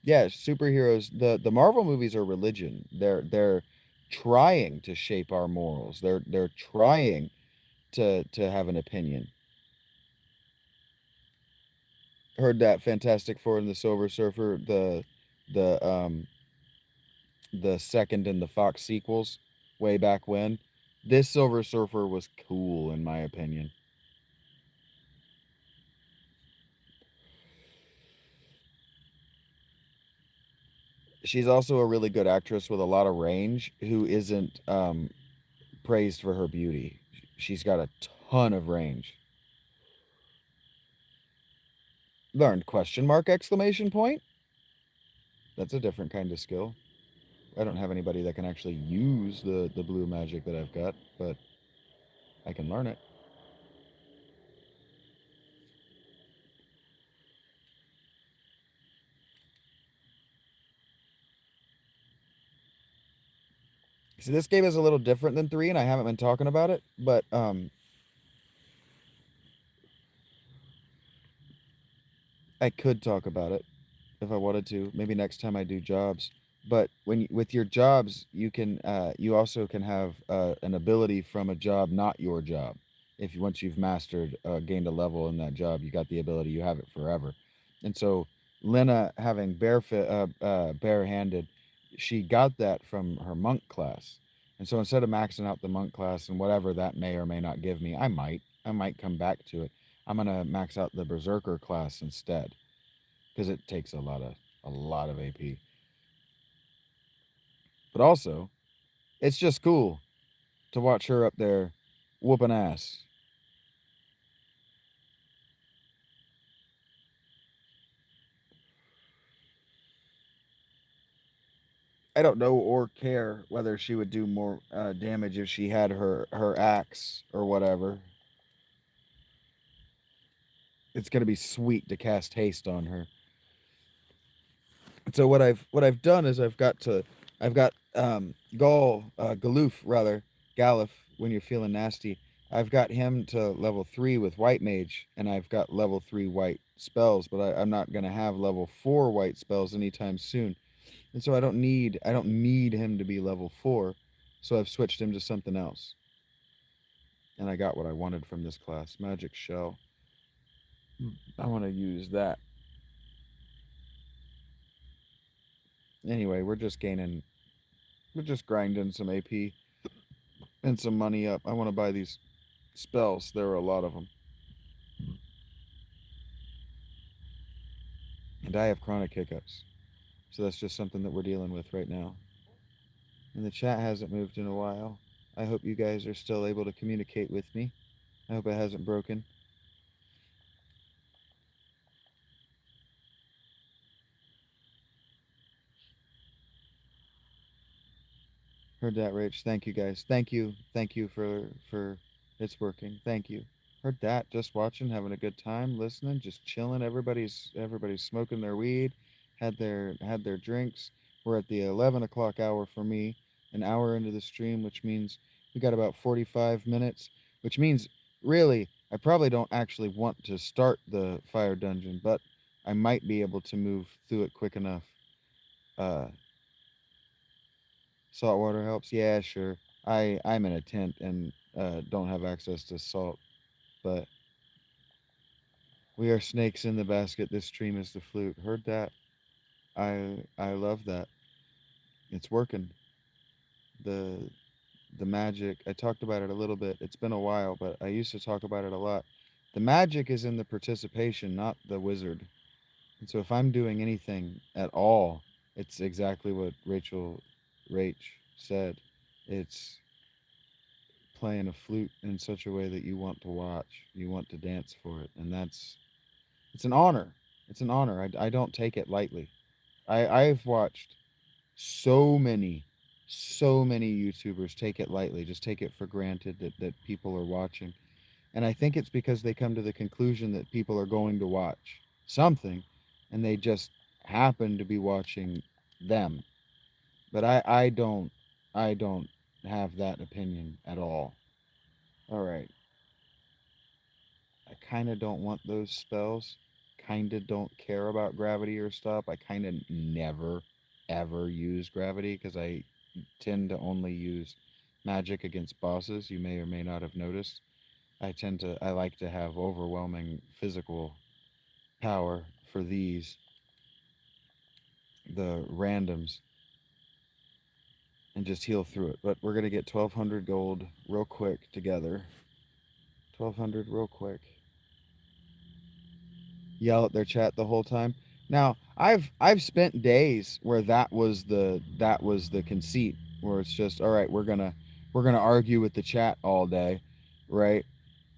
A: Yeah, superheroes. The Marvel movies are religion. They're trying to shape our morals. They're trying to have an opinion. Heard that Fantastic Four and the Silver Surfer, the the second in the Fox sequels way back when. This Silver Surfer was cool in my opinion. She's also a really good actress with a lot of range who isn't praised for her beauty. She's got a ton of range. Learned question mark exclamation point? That's a different kind of skill. I don't have anybody that can actually use the blue magic that I've got, but I can learn it. See, this game is a little different than 3 and I haven't been talking about it, but I could talk about it if I wanted to. Maybe next time I do jobs. But with your jobs, you also can have an ability from a job not your job. If once you've mastered gained a level in that job, you got the ability. You have it forever. And so Lena having barehanded, she got that from her monk class. And so instead of maxing out the monk class and whatever that may or may not give me, I might come back to it. I'm gonna max out the berserker class instead because it takes a lot of AP. But also, it's just cool to watch her up there whooping ass. I don't know or care whether she would do more damage if she had her axe or whatever. It's gonna be sweet to cast haste on her. So what I've done is I've got Galoof rather Galuf when you're feeling nasty. I've got him to level 3 with White Mage, and I've got level 3 white spells, but I'm not gonna have level 4 white spells anytime soon. And so I don't need him to be level 4, so I've switched him to something else. And I got what I wanted from this class, Magic Shell. I want to use that. Anyway, we're just grinding some AP and some money up. I want to buy these spells. There are a lot of them. And I have chronic hiccups. So that's just something that we're dealing with right now. And the chat hasn't moved in a while. I hope you guys are still able to communicate with me. I hope it hasn't broken. Heard that, Rach. Thank you, guys. Thank you for it's working. Thank you. Heard that. Just watching, having a good time, listening, just chilling. Everybody's smoking their weed, had their drinks. We're at the 11 o'clock hour for me, an hour into the stream, which means we got about 45 minutes. Which means really, I probably don't actually want to start the fire dungeon, but I might be able to move through it quick enough. Uh, Salt water helps. Yeah, sure. I'm in a tent and don't have access to salt, but we are snakes in the basket. This stream is the flute. Heard that? I love that. It's working. The the magic. I talked about it a little bit. It's been a while, but I used to talk about it a lot. The magic is in the participation, not the wizard. And so if I'm doing anything at all, it's exactly what Rach said. It's playing a flute in such a way that you want to watch, you want to dance for it, and it's an honor. It's an honor. I don't take it lightly. I've watched so many, so many YouTubers take it lightly, just take it for granted that people are watching, and I think it's because they come to the conclusion that people are going to watch something, and they just happen to be watching them. But I don't have that opinion at all. All right. I kind of don't want those spells. Kind of don't care about gravity or stuff. I kind of never, ever use gravity because I tend to only use magic against bosses. You may or may not have noticed. I like to have overwhelming physical power for these, the randoms, and just heal through it. But we're going to get 1200 gold real quick together. 1200 real quick. Yell at their chat the whole time. Now, I've spent days where that was the conceit, where it's just all right, we're gonna argue with the chat all day, right?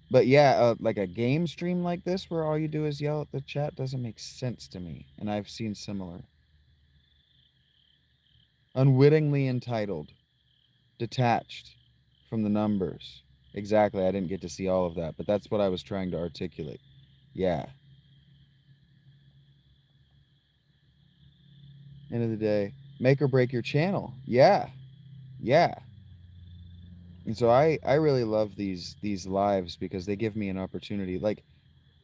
A: But yeah, like a game stream like this where all you do is yell at the chat doesn't make sense to me, and I've seen similar. Unwittingly entitled, detached from the numbers. Exactly, I didn't get to see all of that, but that's what I was trying to articulate. Yeah. End of the day, make or break your channel. Yeah. Yeah. And so I really love these lives because they give me an opportunity. Like,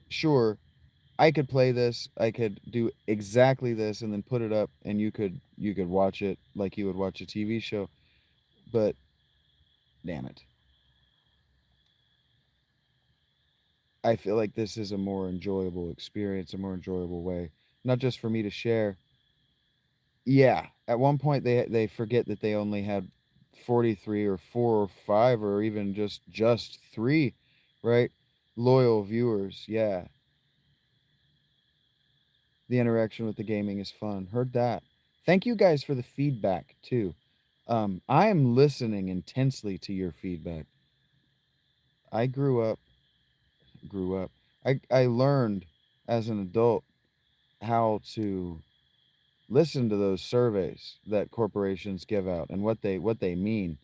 A: sure, I could play this, I could do exactly this and then put it up and you could watch it like you would watch a TV show. But damn it. I feel like this is a more enjoyable experience, a more enjoyable way. Not just for me to share. Yeah, at one point they forget that they only had 43 or 4 or 5 or even just 3, right? Loyal viewers. Yeah. The interaction with the gaming is fun. Heard that. Thank you guys for the feedback too. I am listening intensely to your feedback. I grew up. I learned as an adult how to listen to those surveys that corporations give out and what they mean.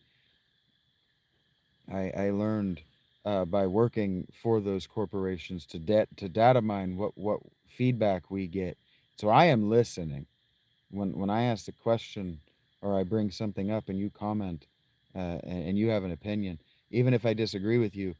A: I learned by working for those corporations to data mine what feedback we get. So I am listening. When I ask a question or I bring something up and you comment and you have an opinion, even if I disagree with you,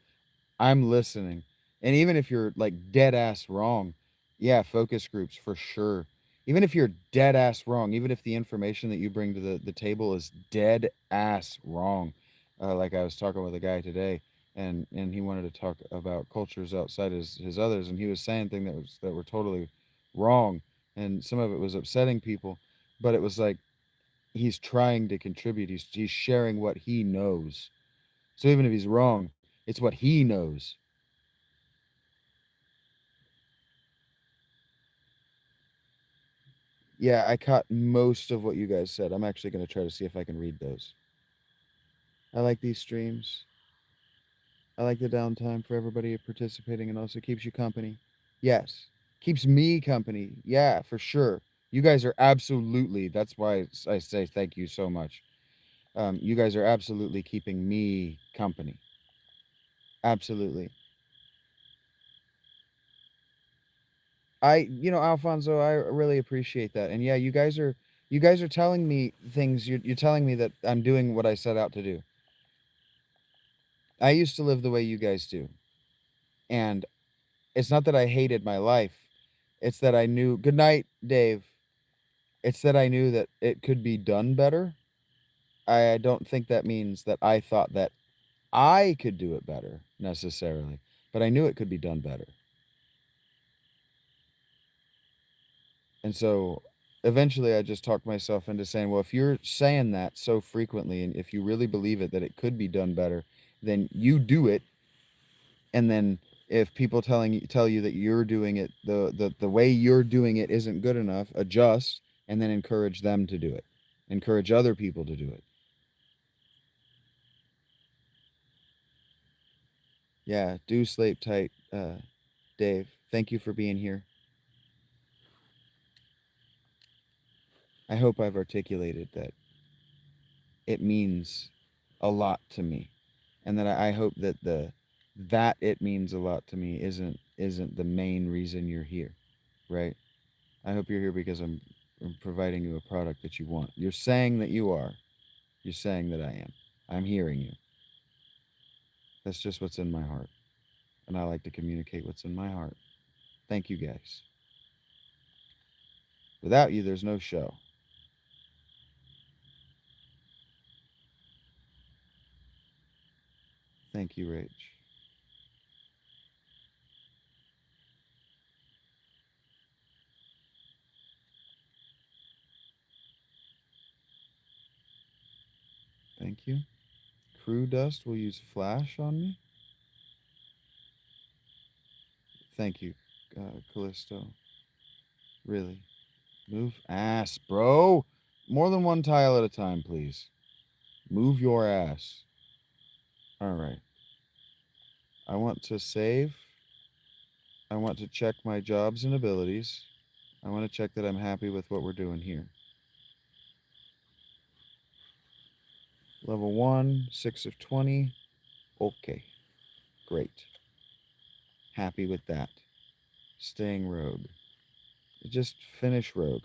A: I'm listening. And even if you're like dead ass wrong, yeah, focus groups for sure. Even if you're dead ass wrong, even if the information that you bring to the table is dead ass wrong, like I was talking with a guy today, and he wanted to talk about cultures outside his others, and he was saying things that were totally wrong, and some of it was upsetting people, but it was like he's trying to contribute. He's sharing what he knows. So even if he's wrong, it's what he knows. Yeah, I caught most of what you guys said. I'm actually going to try to see if I can read those. I like these streams. I like the downtime for everybody participating and also keeps you company. Yes. Keeps me company. Yeah, for sure. You guys are absolutely. That's why I say thank you so much. You guys are absolutely keeping me company. Absolutely. Alfonso, I really appreciate that. And yeah, you guys are telling me things. You're telling me that I'm doing what I set out to do. I used to live the way you guys do. And it's not that I hated my life. It's that I knew, good night, Dave. It's that I knew that it could be done better. I don't think that means that I thought that I could do it better necessarily, but I knew it could be done better. And so eventually I just talked myself into saying, well, if you're saying that so frequently and if you really believe it that it could be done better, then you do it. And then if people tell you that you're doing it the way you're doing it isn't good enough, adjust and then encourage them to do it. Encourage other people to do it. Yeah, do sleep tight, Dave. Thank you for being here. I hope I've articulated that it means a lot to me, and that I hope that that it means a lot to me isn't the main reason you're here, right? I hope you're here because I'm providing you a product that you want. You're saying that you are. You're saying that I am. I'm hearing you. That's just what's in my heart, and I like to communicate what's in my heart. Thank you guys. Without you, there's no show. Thank you, Rach. Thank you. Crew Dust will use flash on me. Thank you, Callisto. Really. Move ass, bro. More than one tile at a time, please. Move your ass. All right. I want to save. I want to check my jobs and abilities. I want to check that I'm happy with what we're doing here. Level 1, 6 of 20. Okay. Great. Happy with that. Staying rogue. Just finish rogue.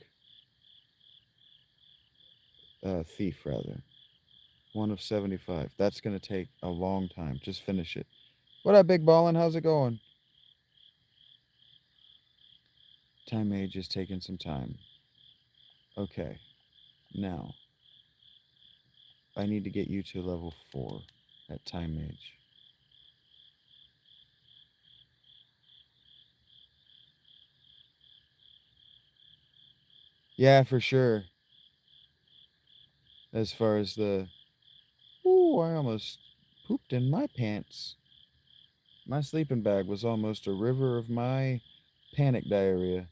A: Thief, rather. 1 of 75. That's going to take a long time. Just finish it. What up, Big Ballin'? How's it going? Time Mage is taking some time. Okay. Now, I need to get you to level 4 at Time Mage. Yeah, for sure. As far as the... Ooh, I almost pooped in my pants. My sleeping bag was almost a river of my panic diarrhea.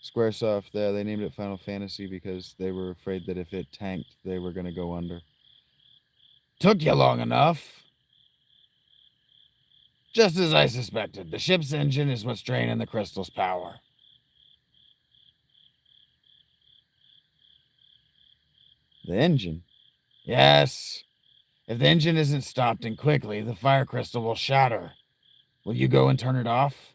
A: Squaresoft, there, they named it Final Fantasy because they were afraid that if it tanked, they were going to go under. Took you long enough. Just as I suspected, the ship's engine is what's draining the crystal's power. The engine? Yes. If the engine isn't stopped and quickly, the fire crystal will shatter. Will you go and turn it off?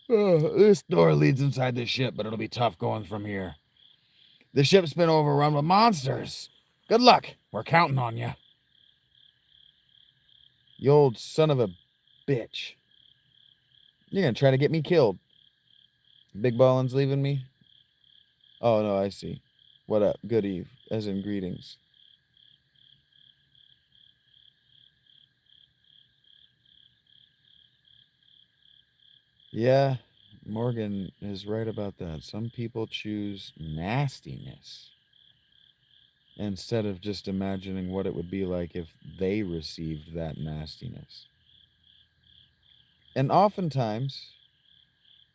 A: This door leads inside the ship, but it'll be tough going from here. The ship's been overrun with monsters. Good luck. We're counting on you. You old son of a bitch. You're gonna try to get me killed. Big Ballin's leaving me? Oh, no, I see. What up? Good eve. As in greetings. Yeah, Morgan is right about that. Some people choose nastiness instead of just imagining what it would be like if they received that nastiness. And oftentimes,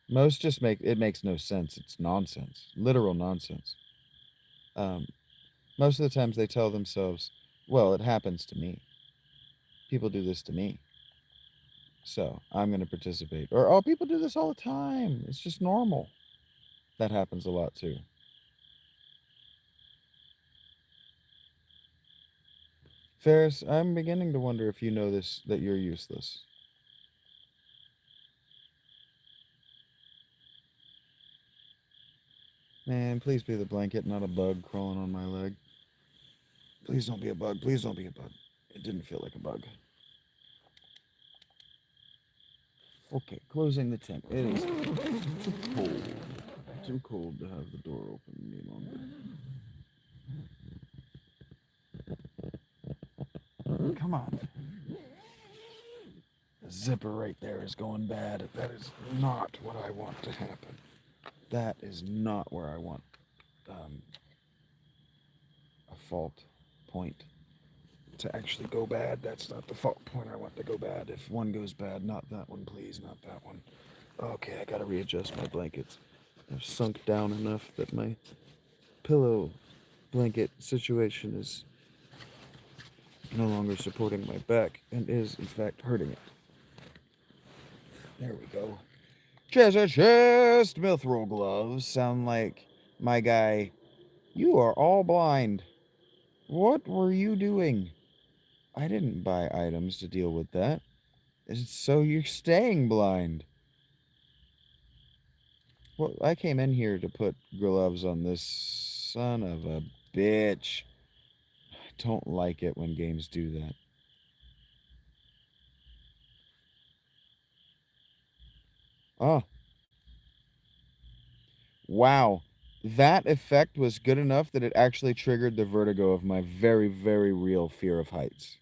A: most just makes no sense. It's nonsense, literal nonsense. Um, most of the times they tell themselves, well, it happens to me. People do this to me. So I'm going to participate. Or, oh, people do this all the time. It's just normal. That happens a lot too. Ferris, I'm beginning to wonder if you know this, that you're useless. Man, please be the blanket, not a bug crawling on my leg. Please don't be a bug. Please don't be a bug. It didn't feel like a bug. Okay, closing the tent. It is too cold. Too cold to have the door open any longer. Come on. The zipper right there is going bad. That is not what I want to happen. That is not where I want a fault point to actually go bad. That's not the fault point I want to go bad. If one goes bad, not that one, please, not that one. Okay, I gotta readjust my blankets. I've sunk down enough that my pillow blanket situation is no longer supporting my back and is, in fact, hurting it. There we go. Treasure chest! Mithril gloves sound like my guy. You are all blind. What were you doing? I didn't buy items to deal with that. So you're staying blind. Well, I came in here to put gloves on this son of a bitch. I don't like it when games do that. Oh. Wow. That effect was good enough that it actually triggered the vertigo of my very, very real fear of heights.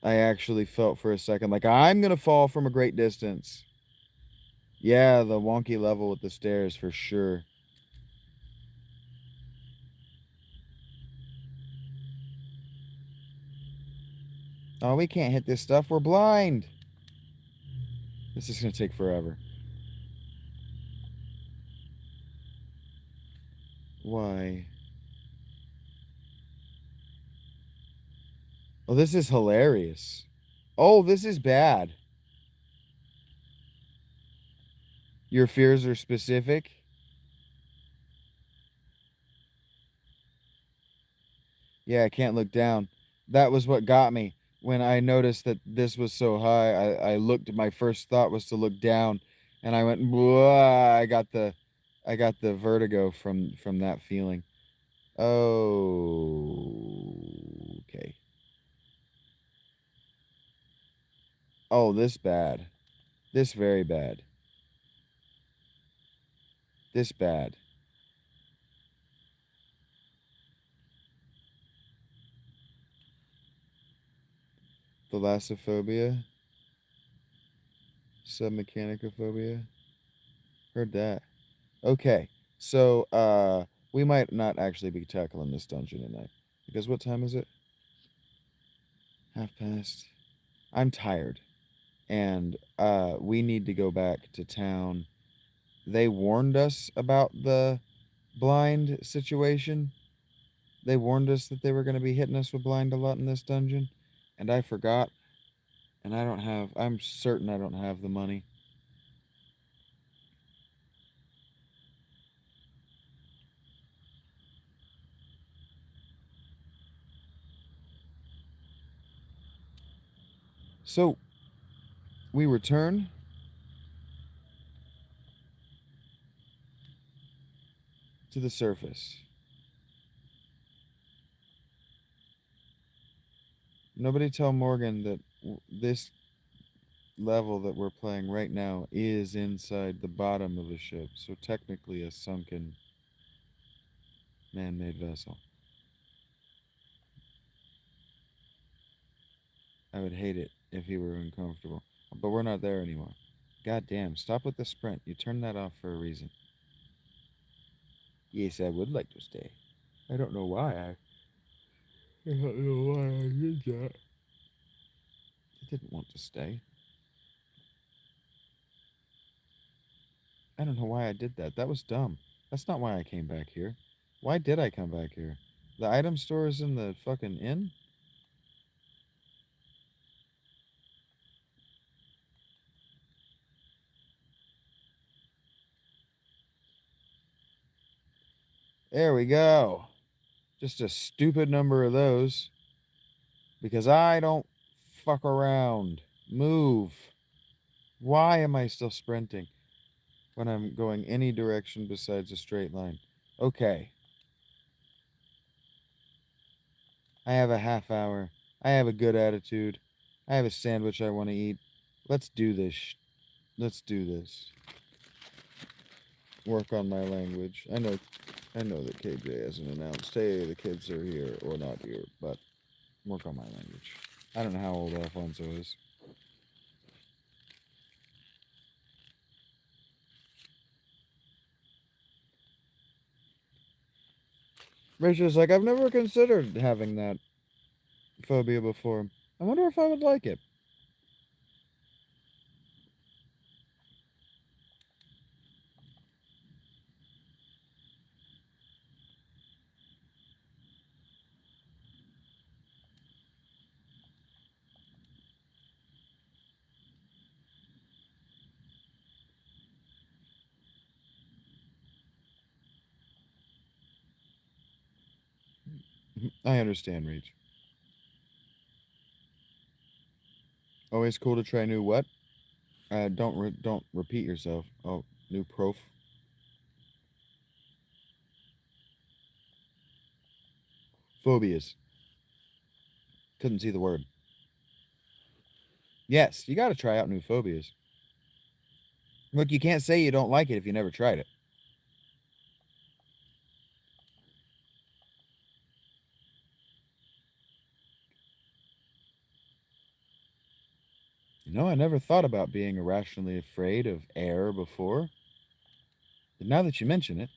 A: I actually felt for a second like I'm going to fall from a great distance. Yeah, the wonky level with the stairs for sure. Oh, we can't hit this stuff. We're blind. This is going to take forever. Why? Oh, this is hilarious. Oh, this is bad. Your fears are specific? Yeah, I can't look down. That was what got me. When I noticed that this was so high, I looked, my first thought was to look down, and I went, "Blah," I got the vertigo from that feeling. Oh, okay. Oh, this bad. This very bad. This bad. Thalassophobia. Submechanicophobia. Heard that. Okay. So, we might not actually be tackling this dungeon tonight. Because what time is it? 1:30. I'm tired. And we need to go back to town. They warned us about the blind situation. They warned us that they were going to be hitting us with blind a lot in this dungeon. And I forgot. And I'm certain I don't have the money. So, we return to the surface. Nobody tell Morgan that this level that we're playing right now is inside the bottom of a ship, so technically a sunken man-made vessel. I would hate it if he were uncomfortable, but we're not there anymore. God damn, stop with the sprint. You turned that off for a reason. Yes, I would like to stay. I don't know why I don't know why I did that. I didn't want to stay. I don't know why I did that. That was dumb. That's not why I came back here. Why did I come back here? The item store is in the fucking inn? There we go. Just a stupid number of those. Because I don't fuck around. Move. Why am I still sprinting when I'm going any direction besides a straight line? Okay. I have a half hour. I have a good attitude. I have a sandwich I want to eat. Let's do this. Let's do this. Work on my language. I know that KJ hasn't announced, hey, the kids are here or not here, but work on my language. I don't know how old Alfonso is. Rachel's like, I've never considered having that phobia before. I wonder if I would like it. I understand, Rach. Always cool to try new what? Don't repeat yourself. Oh, new prof. Phobias. Couldn't see the word. Yes, you got to try out new phobias. Look, you can't say you don't like it if you never tried it. You know, I never thought about being irrationally afraid of air before. But now that you mention it,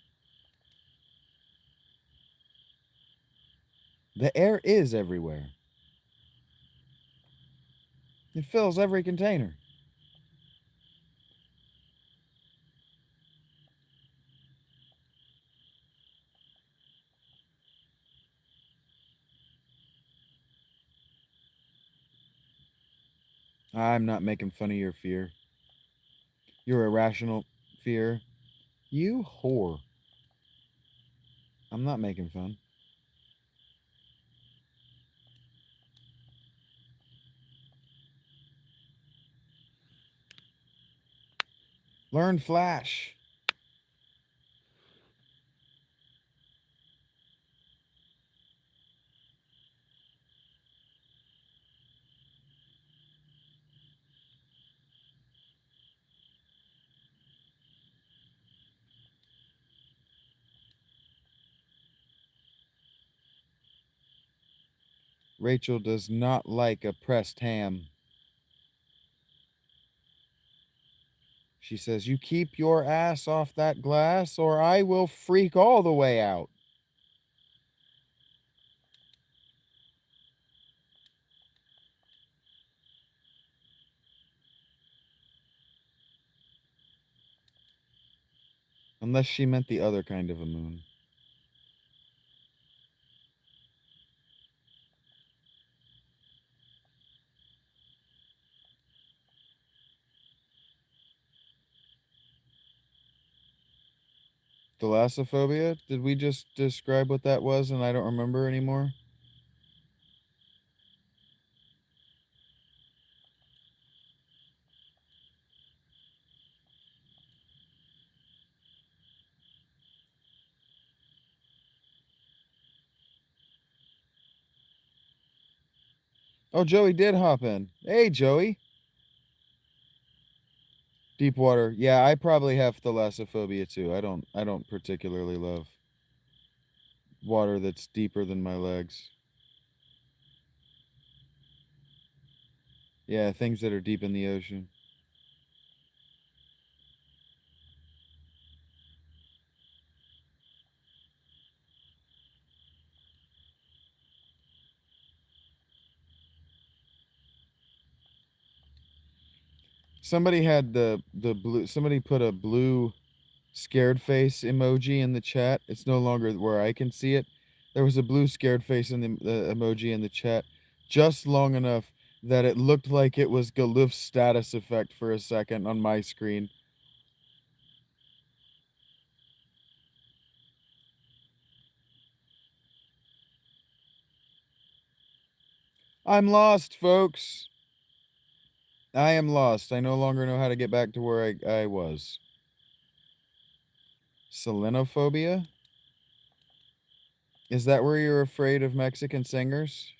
A: the air is everywhere. It fills every container. I'm not making fun of your fear. Your irrational fear. You whore. I'm not making fun. Learn Flash. Rachel does not like a pressed ham. She says, you keep your ass off that glass or I will freak all the way out. Unless she meant the other kind of a moon. Thalassophobia? Did we just describe what that was and I don't remember anymore? Oh, Joey did hop in. Hey, Joey. Deep water. Yeah, I probably have thalassophobia too. I don't particularly love water that's deeper than my legs. Yeah, things that are deep in the ocean. Somebody had the blue. Somebody put a blue scared face emoji in the chat. It's no longer where I can see it. There was a blue scared face in the emoji in the chat, just long enough that it looked like it was Galoof's status effect for a second on my screen. I'm lost, folks. I am lost. I no longer know how to get back to where I was. Selenophobia? Is that where you're afraid of Mexican singers?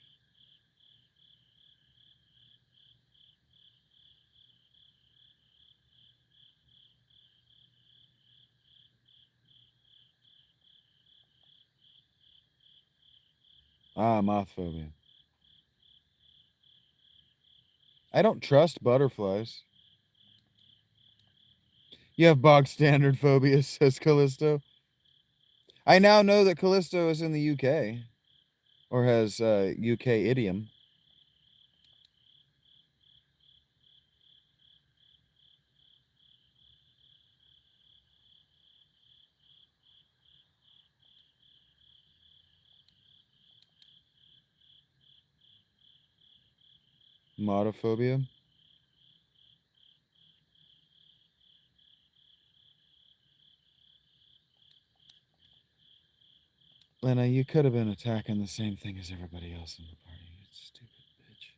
A: Ah, mothphobia. I don't trust butterflies. You have bog standard phobias, says Callisto. I now know that Callisto is in the UK, or has UK idiom. Motophobia. Lena, you could have been attacking the same thing as everybody else in the party. You stupid bitch.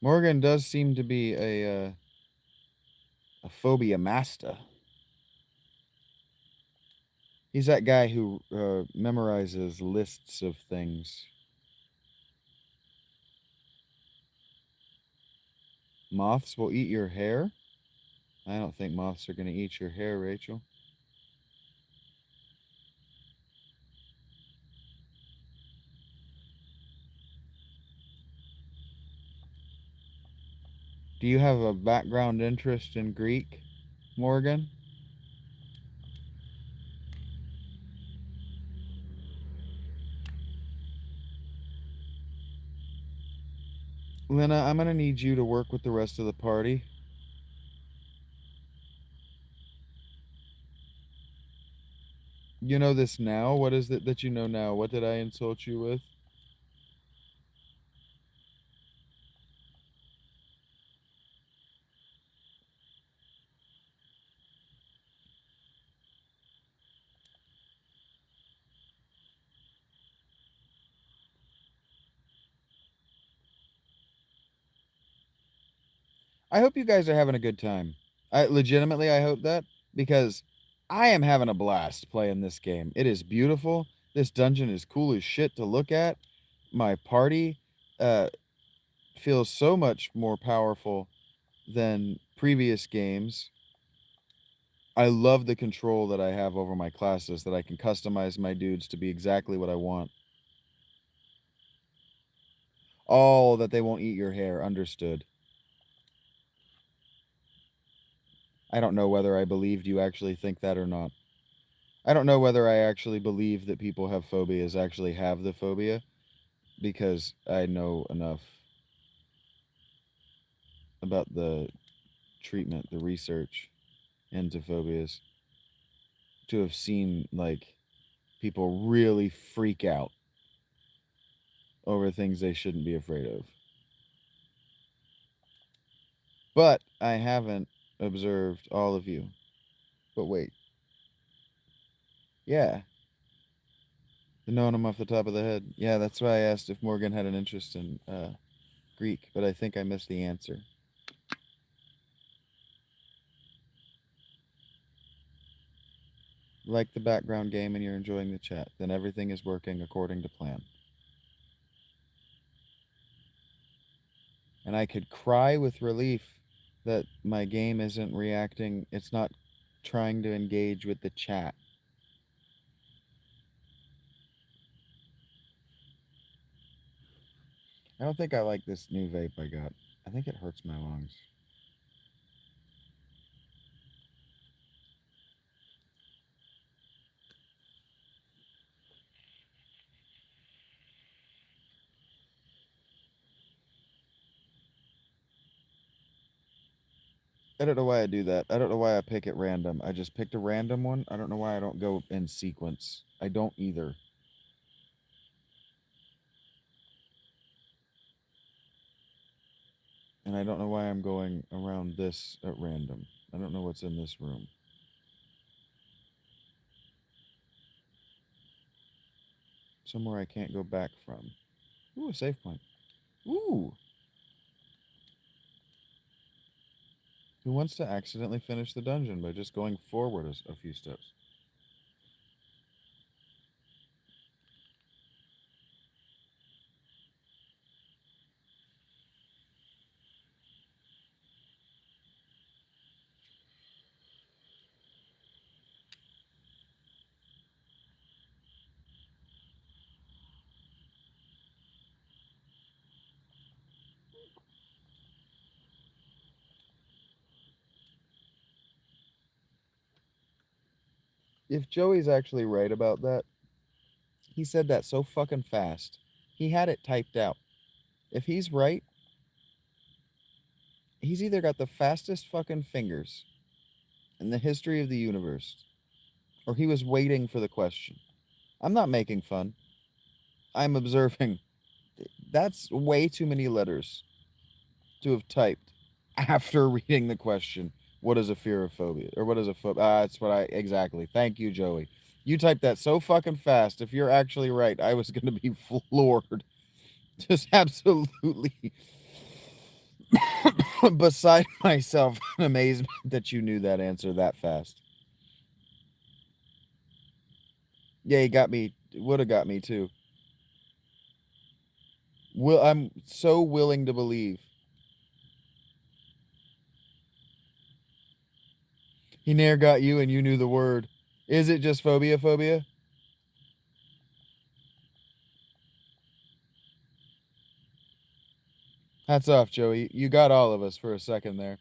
A: Morgan does seem to be a phobia master. He's that guy who memorizes lists of things. Moths will eat your hair? I don't think moths are going to eat your hair, Rachel. Do you have a background interest in Greek, Morgan? Lena, I'm going to need you to work with the rest of the party. You know this now? What is it that you know now? What did I insult you with? I hope you guys are having a good time. I hope that because I am having a blast playing this game. It is beautiful. This dungeon is cool as shit to look at. My party uh, feels so much more powerful than previous games. I love the control that I have over my classes, that I can customize my dudes to be exactly what I want. Oh, that they won't eat your hair. Understood. I don't know whether I believed you actually think that or not. I don't know whether I actually believe that people have phobias actually have the phobia because I know enough about the treatment, the research into phobias to have seen like people really freak out over things they shouldn't be afraid of. But I haven't observed all of you. But wait. Yeah. Knowing them off the top of the head. Yeah, that's why I asked if Morgan had an interest in Greek, but I think I missed the answer. Like the background game and you're enjoying the chat, then everything is working according to plan. And I could cry with relief that my game isn't reacting, it's not trying to engage with the chat. I don't think I like this new vape I got. I think it hurts my lungs. I don't know why I do that. I don't know why I pick at random. I just picked a random one. I don't know why I don't go in sequence. I don't either. And I don't know why I'm going around this at random. I don't know what's in this room. Somewhere I can't go back from. Ooh, a save point. Ooh. Who wants to accidentally finish the dungeon by just going forward a few steps? If Joey's actually right about that, he said that so fucking fast. He had it typed out. If he's right, he's either got the fastest fucking fingers in the history of the universe, or he was waiting for the question. I'm not making fun. I'm observing. That's way too many letters to have typed after reading the question. What is a fearophobia? Or what is a phobia? That's what I exactly. Thank you, Joey. You typed that so fucking fast. If you're actually right, I was going to be floored. Just absolutely beside myself in amazement that you knew that answer that fast. Yeah, he got me. Would have got me too. I'm so willing to believe. He ne'er got you and you knew the word. Is it just phobia? Hats off, Joey. You got all of us for a second there.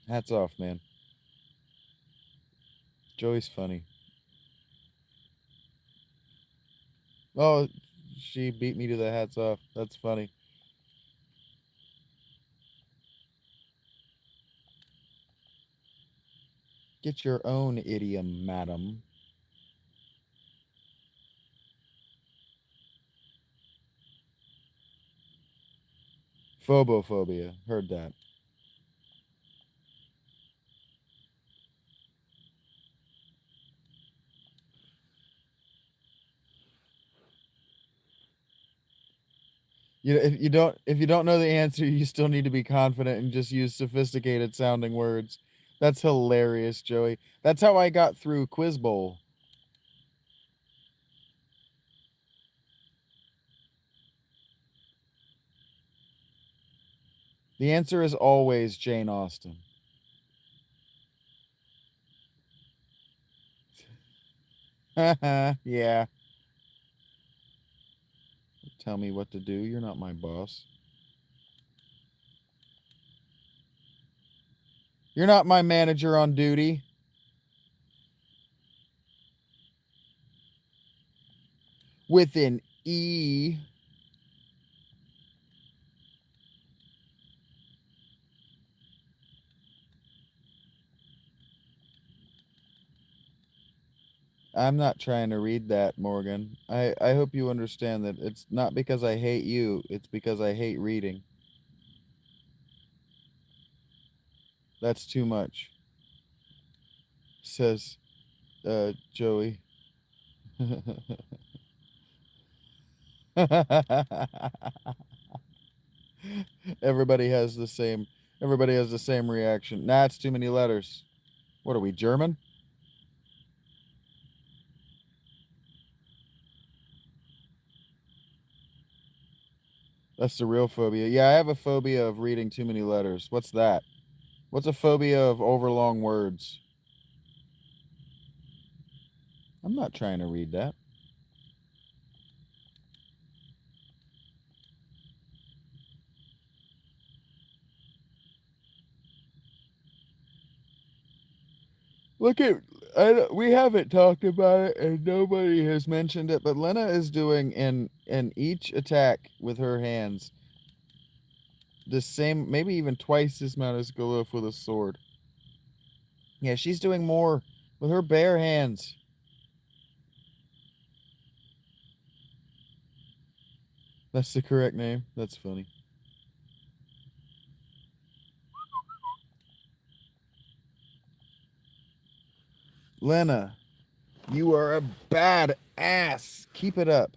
A: Hats off, man. Joey's funny. Oh, she beat me to the hats off. That's funny. Get your own idiom, madam. Phobophobia. Heard that. If you don't know the answer, you still need to be confident and just use sophisticated sounding words. That's hilarious, Joey. That's how I got through Quiz Bowl. The answer is always Jane Austen. Yeah. Tell me what to do. You're not my boss. You're not my manager on duty. With an E. I'm not trying to read that, Morgan. I hope you understand that it's not because I hate you, it's because I hate reading. That's too much, says Joey. Everybody has the same everybody has the same reaction. Nah, it's too many letters. What are we, German? That's the real phobia. Yeah, I have a phobia of reading too many letters. What's that? What's a phobia of overlong words? I'm not trying to read that. Look at we haven't talked about it and nobody has mentioned it, but Lena is doing in each attack with her hands the same, maybe even twice as amount as Goluf with a sword. Yeah, she's doing more with her bare hands. That's the correct name. That's funny. Lena, You are a bad ass. Keep it up.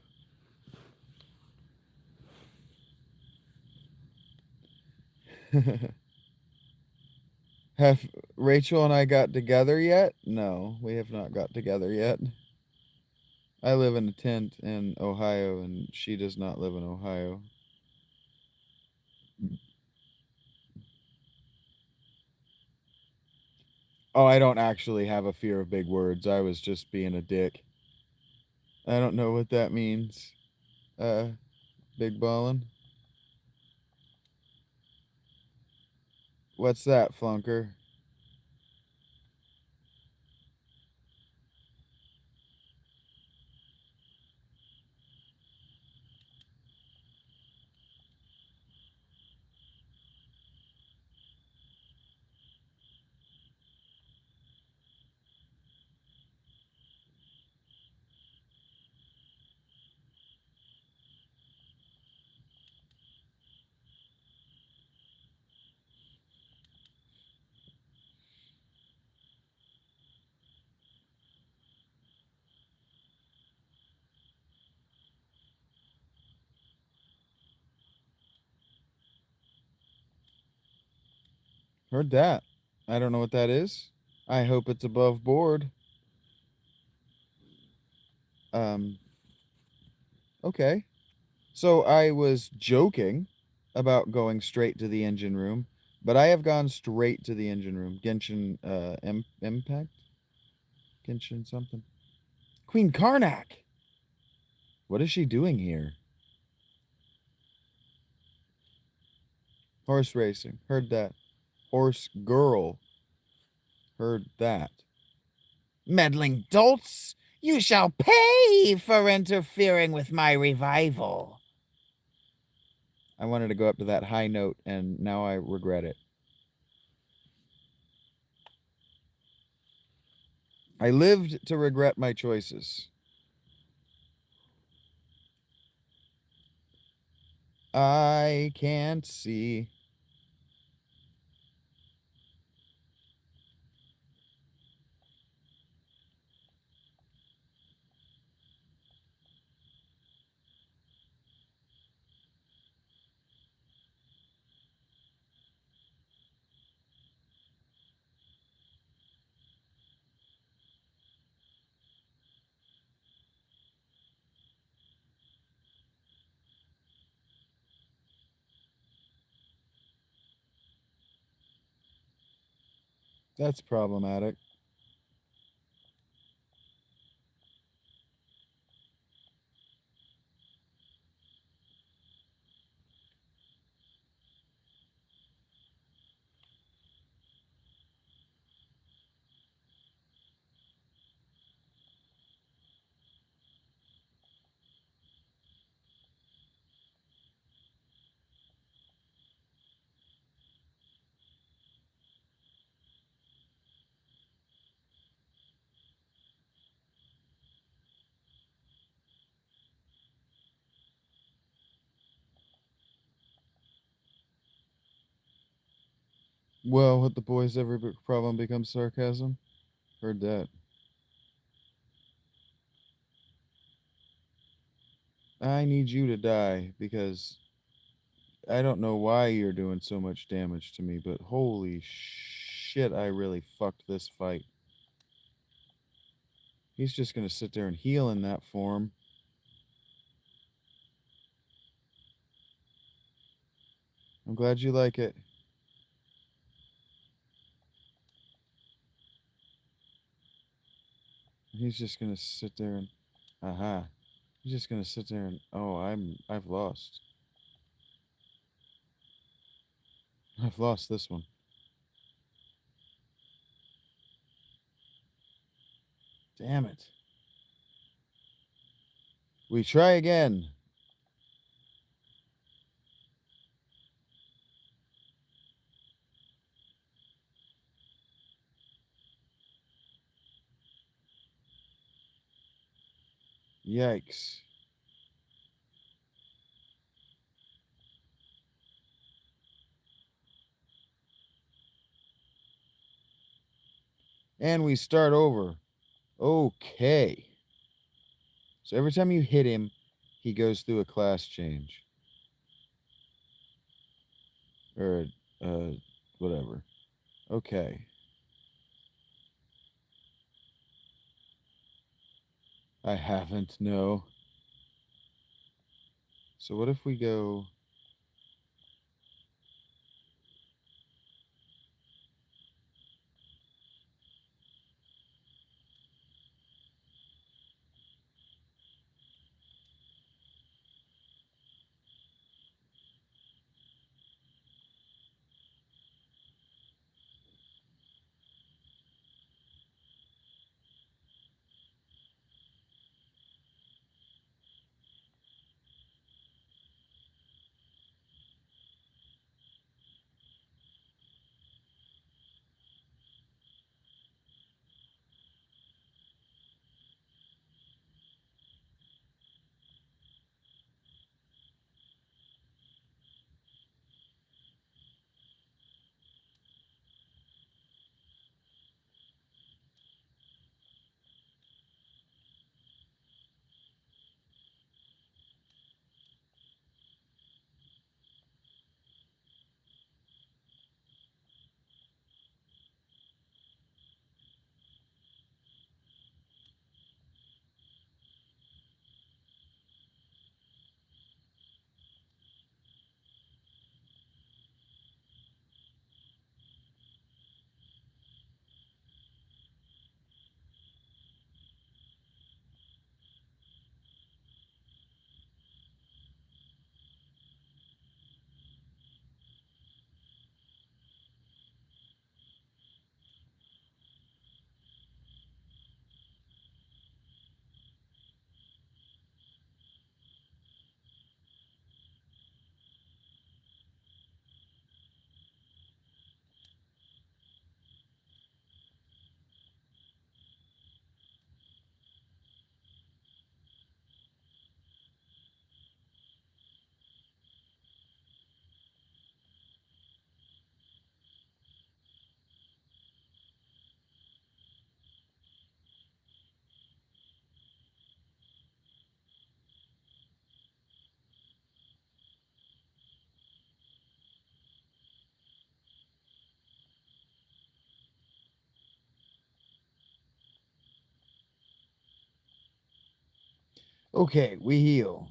A: Have Rachel and I got together yet? No, we have not got together yet. I live in a tent in Ohio, and she does not live in Ohio. Oh, I don't actually have a fear of big words. I was just being a dick. I don't know what that means. Big ballin'. What's that, flunker? Heard that. I don't know what that is. I hope it's above board. Um, okay. So I was joking about going straight to the engine room, but I have gone straight to the engine room. Genshin Impact? Genshin something. Queen Karnak! What is she doing here? Horse racing. Heard that. Horse girl. Heard that.
B: Meddling dolts, you shall pay for interfering with my revival.
A: I wanted to go up to that high note, and now I regret it. I lived to regret my choices. I can't see. That's problematic. Well, with the boys, every problem becomes sarcasm. Heard that. I need you to die because I don't know why you're doing so much damage to me, but holy shit, I really fucked this fight. He's just gonna sit there and heal in that form. I'm glad you like it. He's just gonna sit there and aha. He's just gonna sit there and oh, I've lost. I've lost this one. Damn it. We try again. Yikes. And we start over. Okay. So every time you hit him, he goes through a class change. Or, whatever. Okay. I haven't, no. So what if we go... Okay, we heal.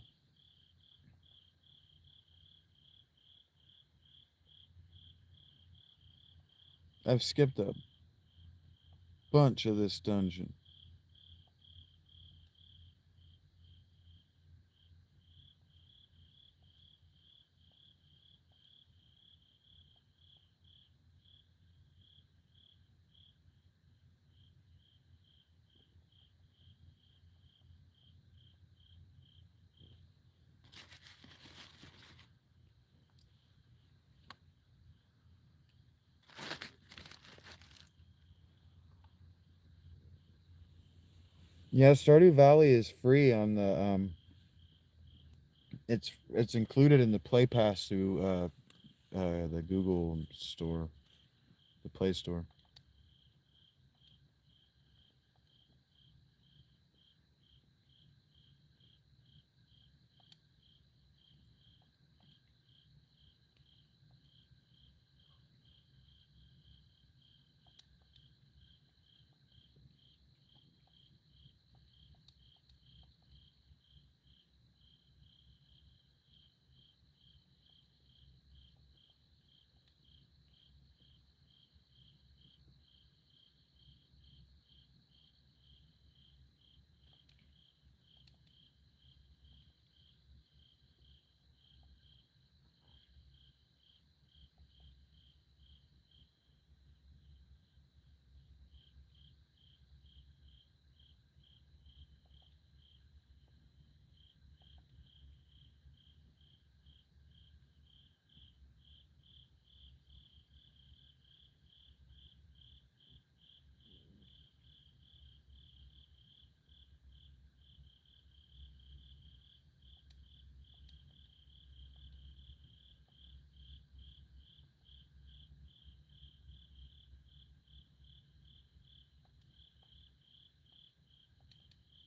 A: I've skipped a bunch of this dungeon. Yeah, Stardew Valley is free on the it's included in the Play Pass through the Google store, the Play Store.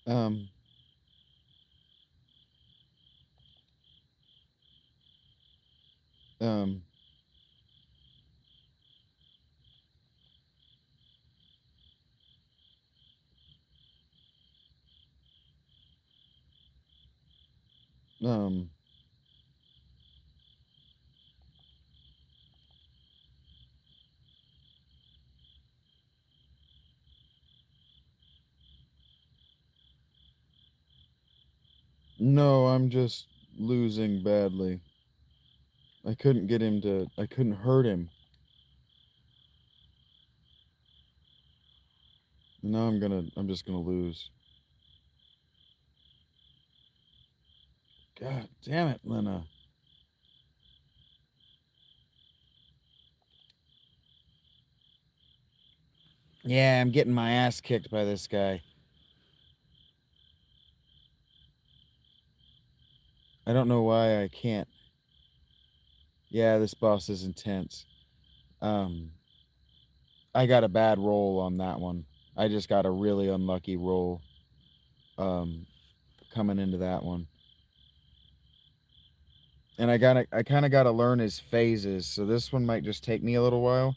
A: Um, um, um, no, I'm just losing badly. I couldn't get him to, I couldn't hurt him. Now I'm just gonna lose. God damn it, Lena. Yeah, I'm getting my ass kicked by this guy. I don't know why I can't. Yeah, this boss is intense. Um, I got a bad roll on that one. I just got a really unlucky roll um coming into that one. And I kind of got to learn his phases, so this one might just take me a little while.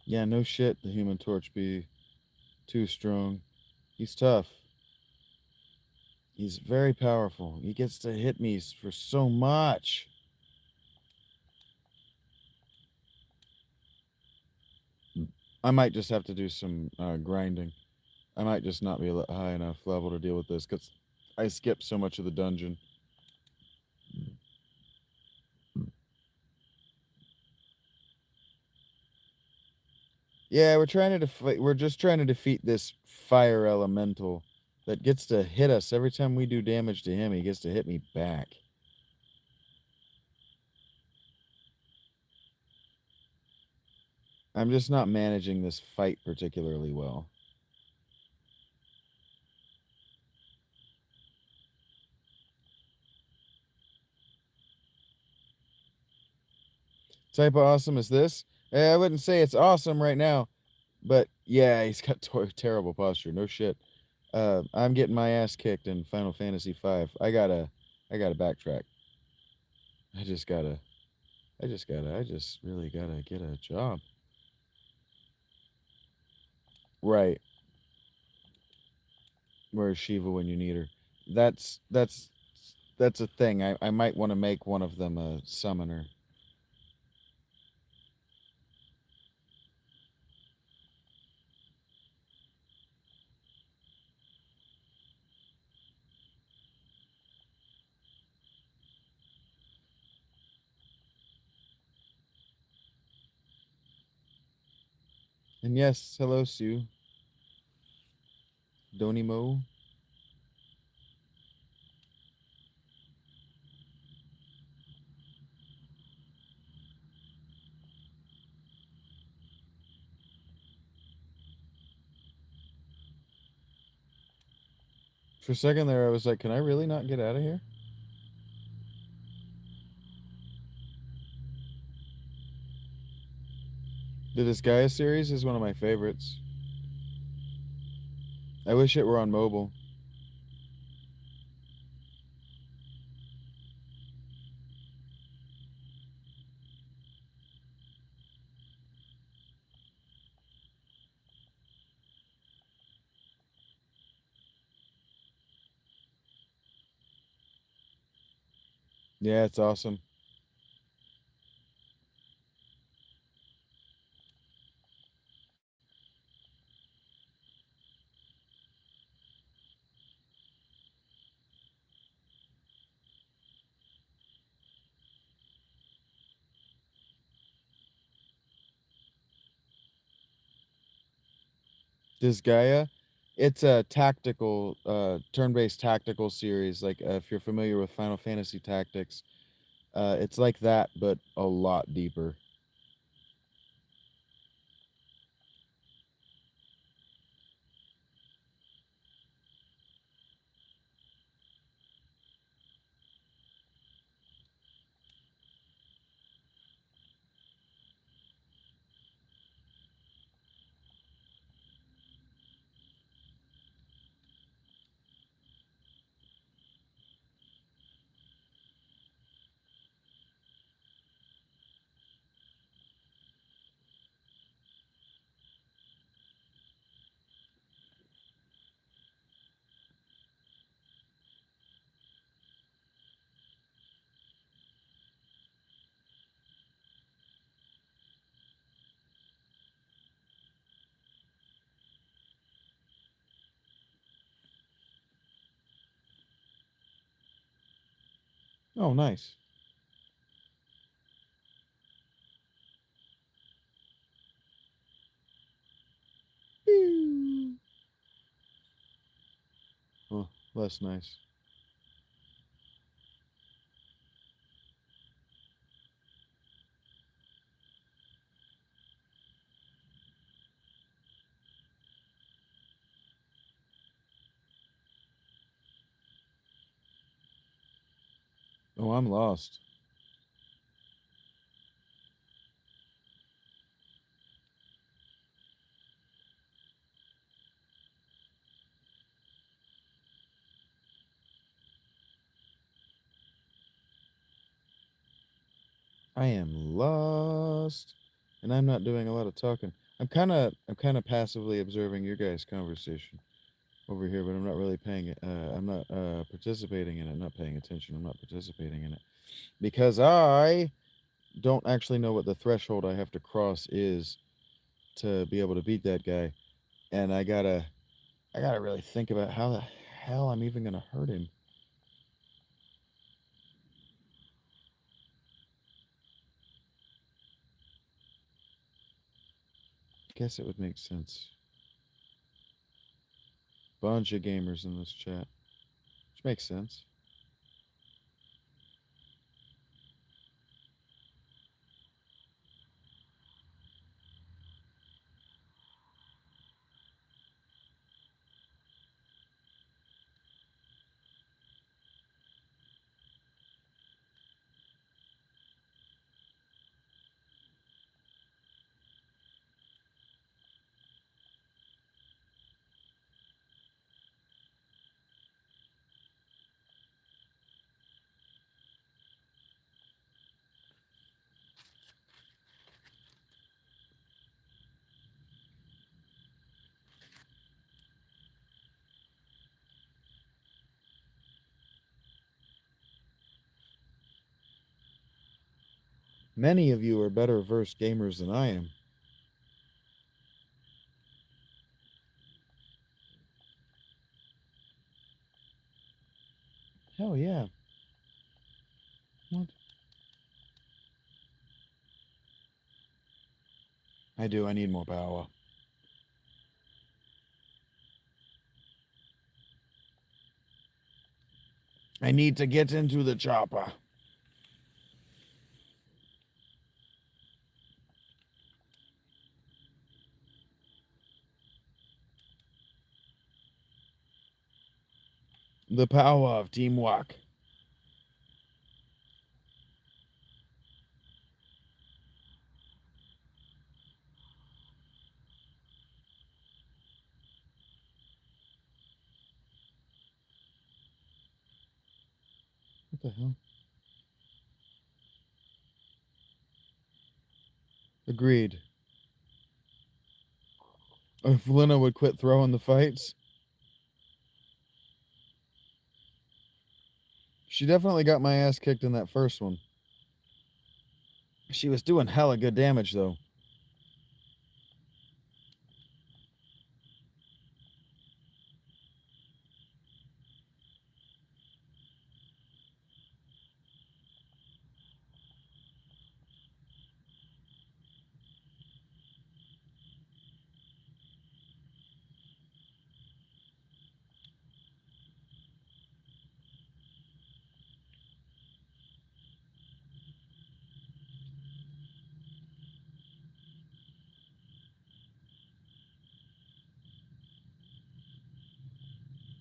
A: Yeah, no shit, the Human Torch be too strong. He's tough. He's very powerful. He gets to hit me for so much. I might just have to do some grinding. I might just not be a high enough level to deal with this because I skipped so much of the dungeon. Yeah, we're just trying to defeat this fire elemental that gets to hit us every time we do damage to him. He gets to hit me back. I'm just not managing this fight particularly well. Type of awesome is this? I wouldn't say it's awesome right now, but yeah, he's got terrible posture. No shit. I'm getting my ass kicked in Final Fantasy V. I gotta backtrack. I just gotta, I just really gotta get a job. Right. Where's Shiva when you need her? That's that's that's a thing. I might want to make one of them a summoner. And yes, hello Sue. Donimo. For a second there, I was like, can I really not get out of here? The Disgaea series is one of my favorites. I wish it were on mobile. Yeah, it's awesome. Disgaea. It's a tactical, turn-based tactical series. Like if you're familiar with Final Fantasy Tactics, it's like that, but a lot deeper. Oh, nice. Oh, less nice. Oh, I'm lost. I am lost, and I'm not doing a lot of talking. I'm kind of passively observing your guys' conversation over here, but I'm not really paying it. I'm not participating in it. I'm not paying attention. I'm not participating in it because I don't actually know what the threshold I have to cross is to be able to beat that guy, and I gotta really think about how the hell I'm even gonna hurt him. Guess it would make sense. Bunch of gamers in this chat, which makes sense. Many of you are better versed gamers than I am. Hell yeah. What? I do. I need more power. I need to get into the chopper. The power of teamwork. What the hell? Agreed. If Lena would quit throwing the fights. She definitely got my ass kicked in that first one. She was doing hella good damage, though.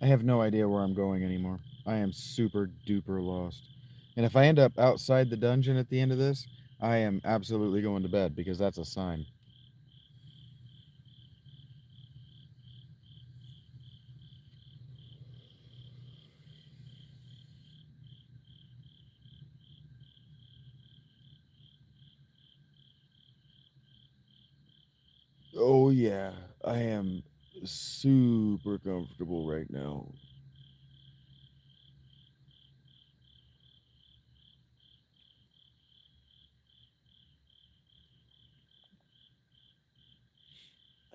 A: I have no idea where I'm going anymore. I am super duper lost. And if I end up outside the dungeon at the end of this, I am absolutely going to bed because that's a sign. Oh, yeah. I am super comfortable right now.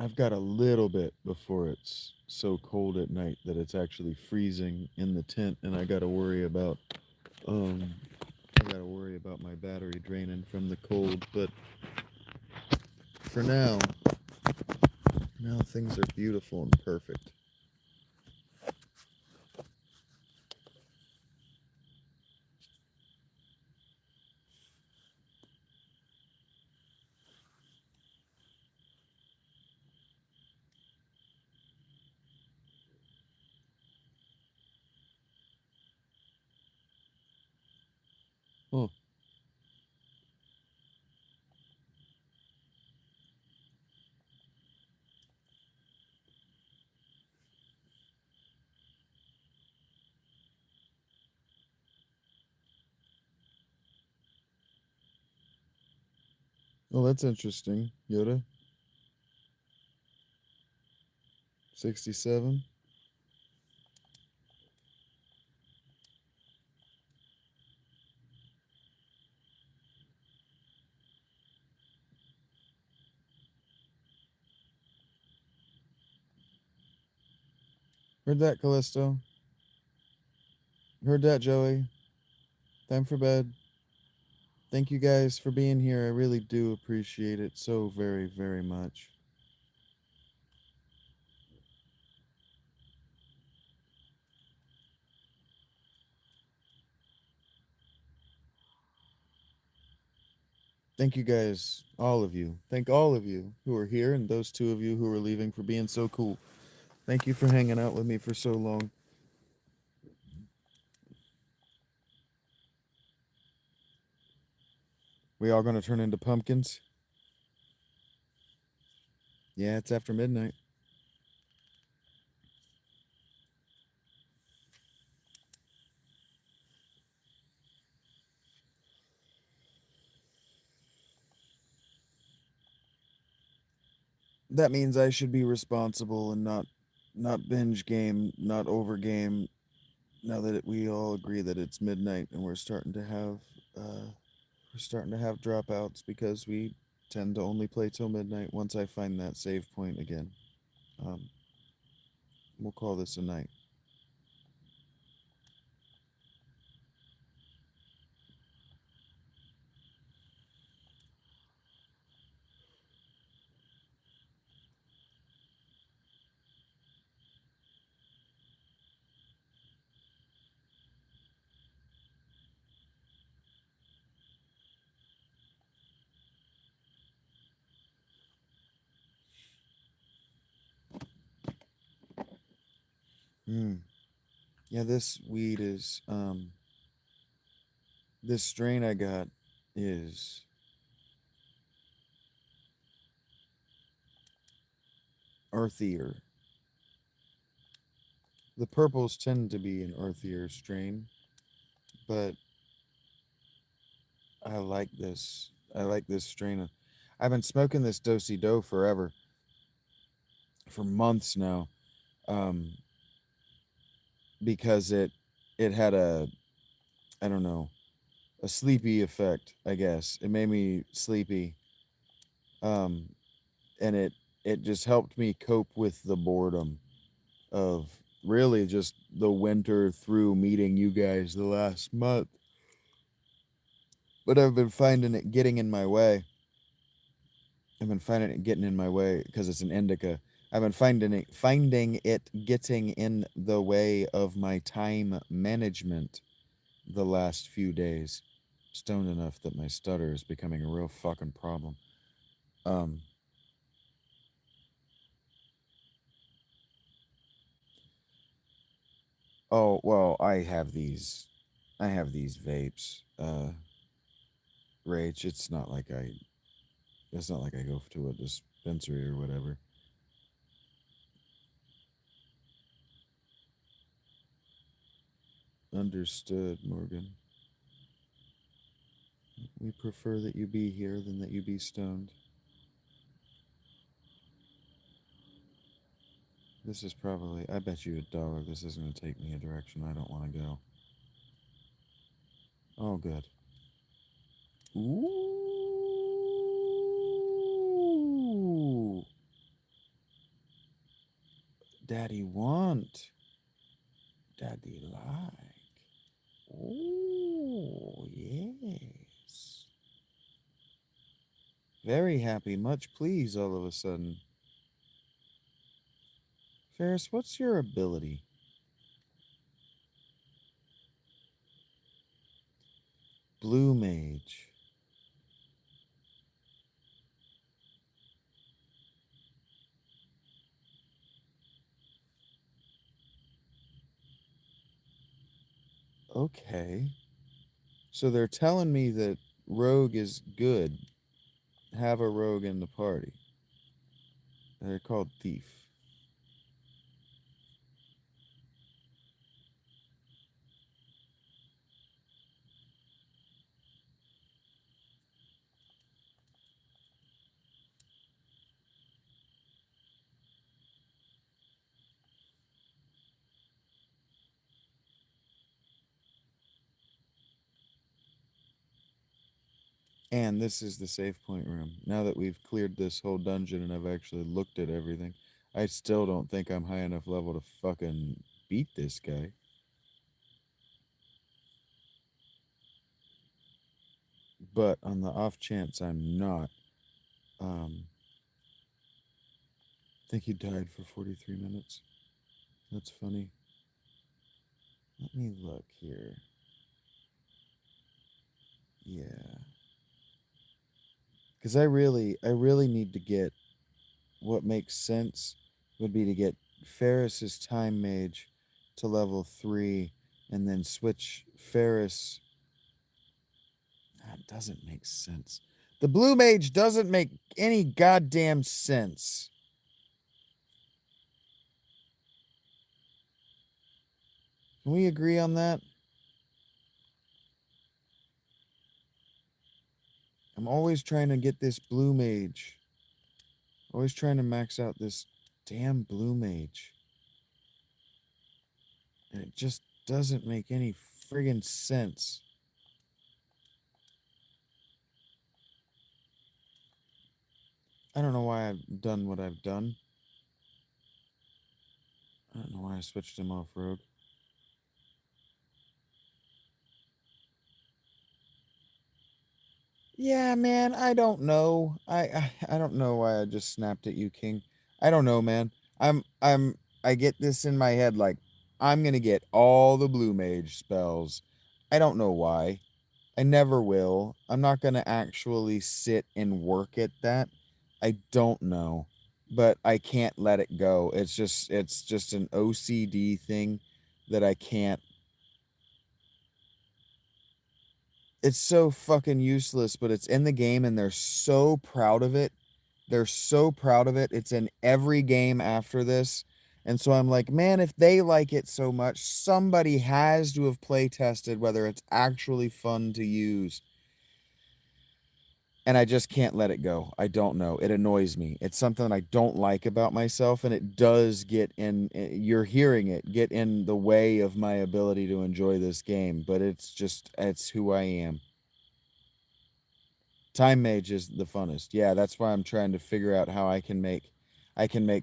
A: I've got a little bit before it's so cold at night that it's actually freezing in the tent, and I got to worry about um my battery draining from the cold. But for now things are beautiful and perfect. Oh, well, that's interesting. Yoda, 67. Heard that, Callisto. Heard that, Joey. Time for bed. Thank you guys for being here. I really do appreciate it so very, very much. Thank you guys, all of you. Thank all of you who are here and those two of you who are leaving for being so cool. Thank you for hanging out with me for so long. We all gonna turn into pumpkins? Yeah, it's after midnight. That means I should be responsible and not binge game, not over game. Now that we all agree that it's midnight and we're starting to have dropouts because we tend to only play till midnight. Once I find that save point again, um, we'll call this a night. Mm. Yeah, this weed is this strain I got is earthier. The purples tend to be an earthier strain, but I like this. I like this strain. I've been smoking this Dosey Do forever, for months now, um, because it had a, I don't know, a sleepy effect. I guess it made me sleepy, um, and it just helped me cope with the boredom of really just the winter through meeting you guys the last month. But I've been finding it getting in my way. I've been finding it getting in my way because it's an indica. I've been finding it getting in the way of my time management the last few days. Stoned enough that my stutter is becoming a real fucking problem. Um, Oh, well, I have these vapes. Rach, it's not like I go to a dispensary or whatever. Understood, Morgan. We prefer that you be here than that you be stoned. This is probably, I bet you $1 this is going to take me a direction I don't want to go. Oh, good. Ooh. Daddy want. Daddy like. Oh, yes. Very happy, much pleased all of a sudden. Ferris, what's your ability? Blue Mage. Okay. So they're telling me that Rogue is good. Have a Rogue in the party. They're called Thief. And this is the save point room. Now that we've cleared this whole dungeon and I've actually looked at everything, I still don't think I'm high enough level to fucking beat this guy. But on the off chance I'm not, I think he died for 43 minutes. That's funny. Let me look here. Yeah. Because I really need to get, what makes sense would be to get Ferris's Time Mage to level 3 and then switch Ferris. That doesn't make sense. The Blue Mage doesn't make any goddamn sense. Can we agree on that? I'm always trying to get this Blue Mage. Always trying to max out this damn Blue Mage. And it just doesn't make any friggin' sense. I don't know why I've done what I've done. I don't know why I switched him off Rogue. Yeah, man, I don't know. I don't know why I just snapped at you, King. I don't know, man. I get this in my head like I'm gonna get all the Blue Mage spells. I don't know why. I never will. I'm not gonna actually sit and work at that. I don't know. But I can't let it go. It's just an OCD thing that I can't. It's so fucking useless, but it's in the game and they're so proud of it. They're so proud of it. It's in every game after this. And so I'm like, man, if they like it so much, somebody has to have play tested whether it's actually fun to use. And I just can't let it go. I don't know. It annoys me. It's something I don't like about myself, and it does get in. You're hearing it get in the way of my ability to enjoy this game, but it's who I am. Time Mage is the funnest. Yeah, that's why I'm trying to figure out how I can make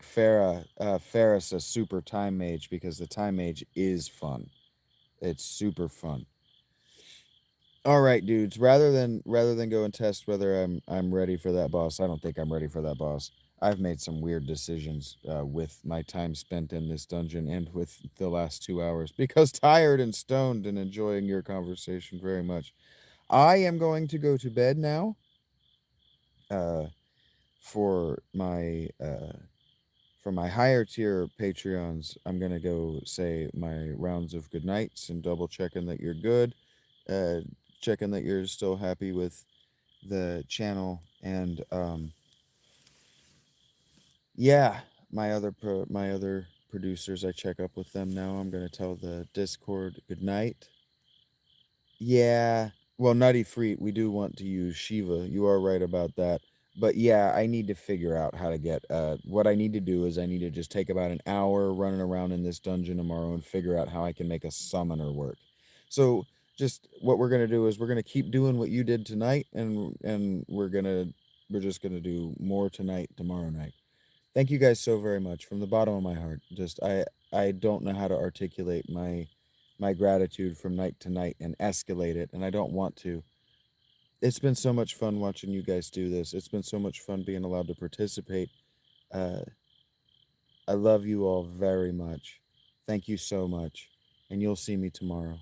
A: Ferris a super Time Mage, because the Time Mage is fun. It's super fun. All right, dudes. Rather than go and test whether I'm ready for that boss, I don't think I'm ready for that boss. I've made some weird decisions with my time spent in this dungeon and with the last 2 hours because tired and stoned and enjoying your conversation very much. I am going to go to bed now. For my for my higher tier Patreons, I'm gonna go say my rounds of good nights and double checking that you're good, checking that you're still happy with the channel, and yeah, my other producers, I check up with them now. I'm gonna tell the Discord good night. Yeah, well, Nutty Free, we do want to use Shiva. You are right about that. But yeah, I need to figure out how to get. What I need to do is I need to just take about an hour running around in this dungeon tomorrow and figure out how I can make a summoner work. So just what we're gonna do is we're gonna keep doing what you did tonight, and we're just gonna do more tonight tomorrow night. Thank you guys so very much from the bottom of my heart. Just I don't know how to articulate my gratitude from night to night and escalate it, and I don't want to. It's been so much fun watching you guys do this. It's been so much fun being allowed to participate. Uh, I love you all very much. Thank you so much, and you'll see me tomorrow.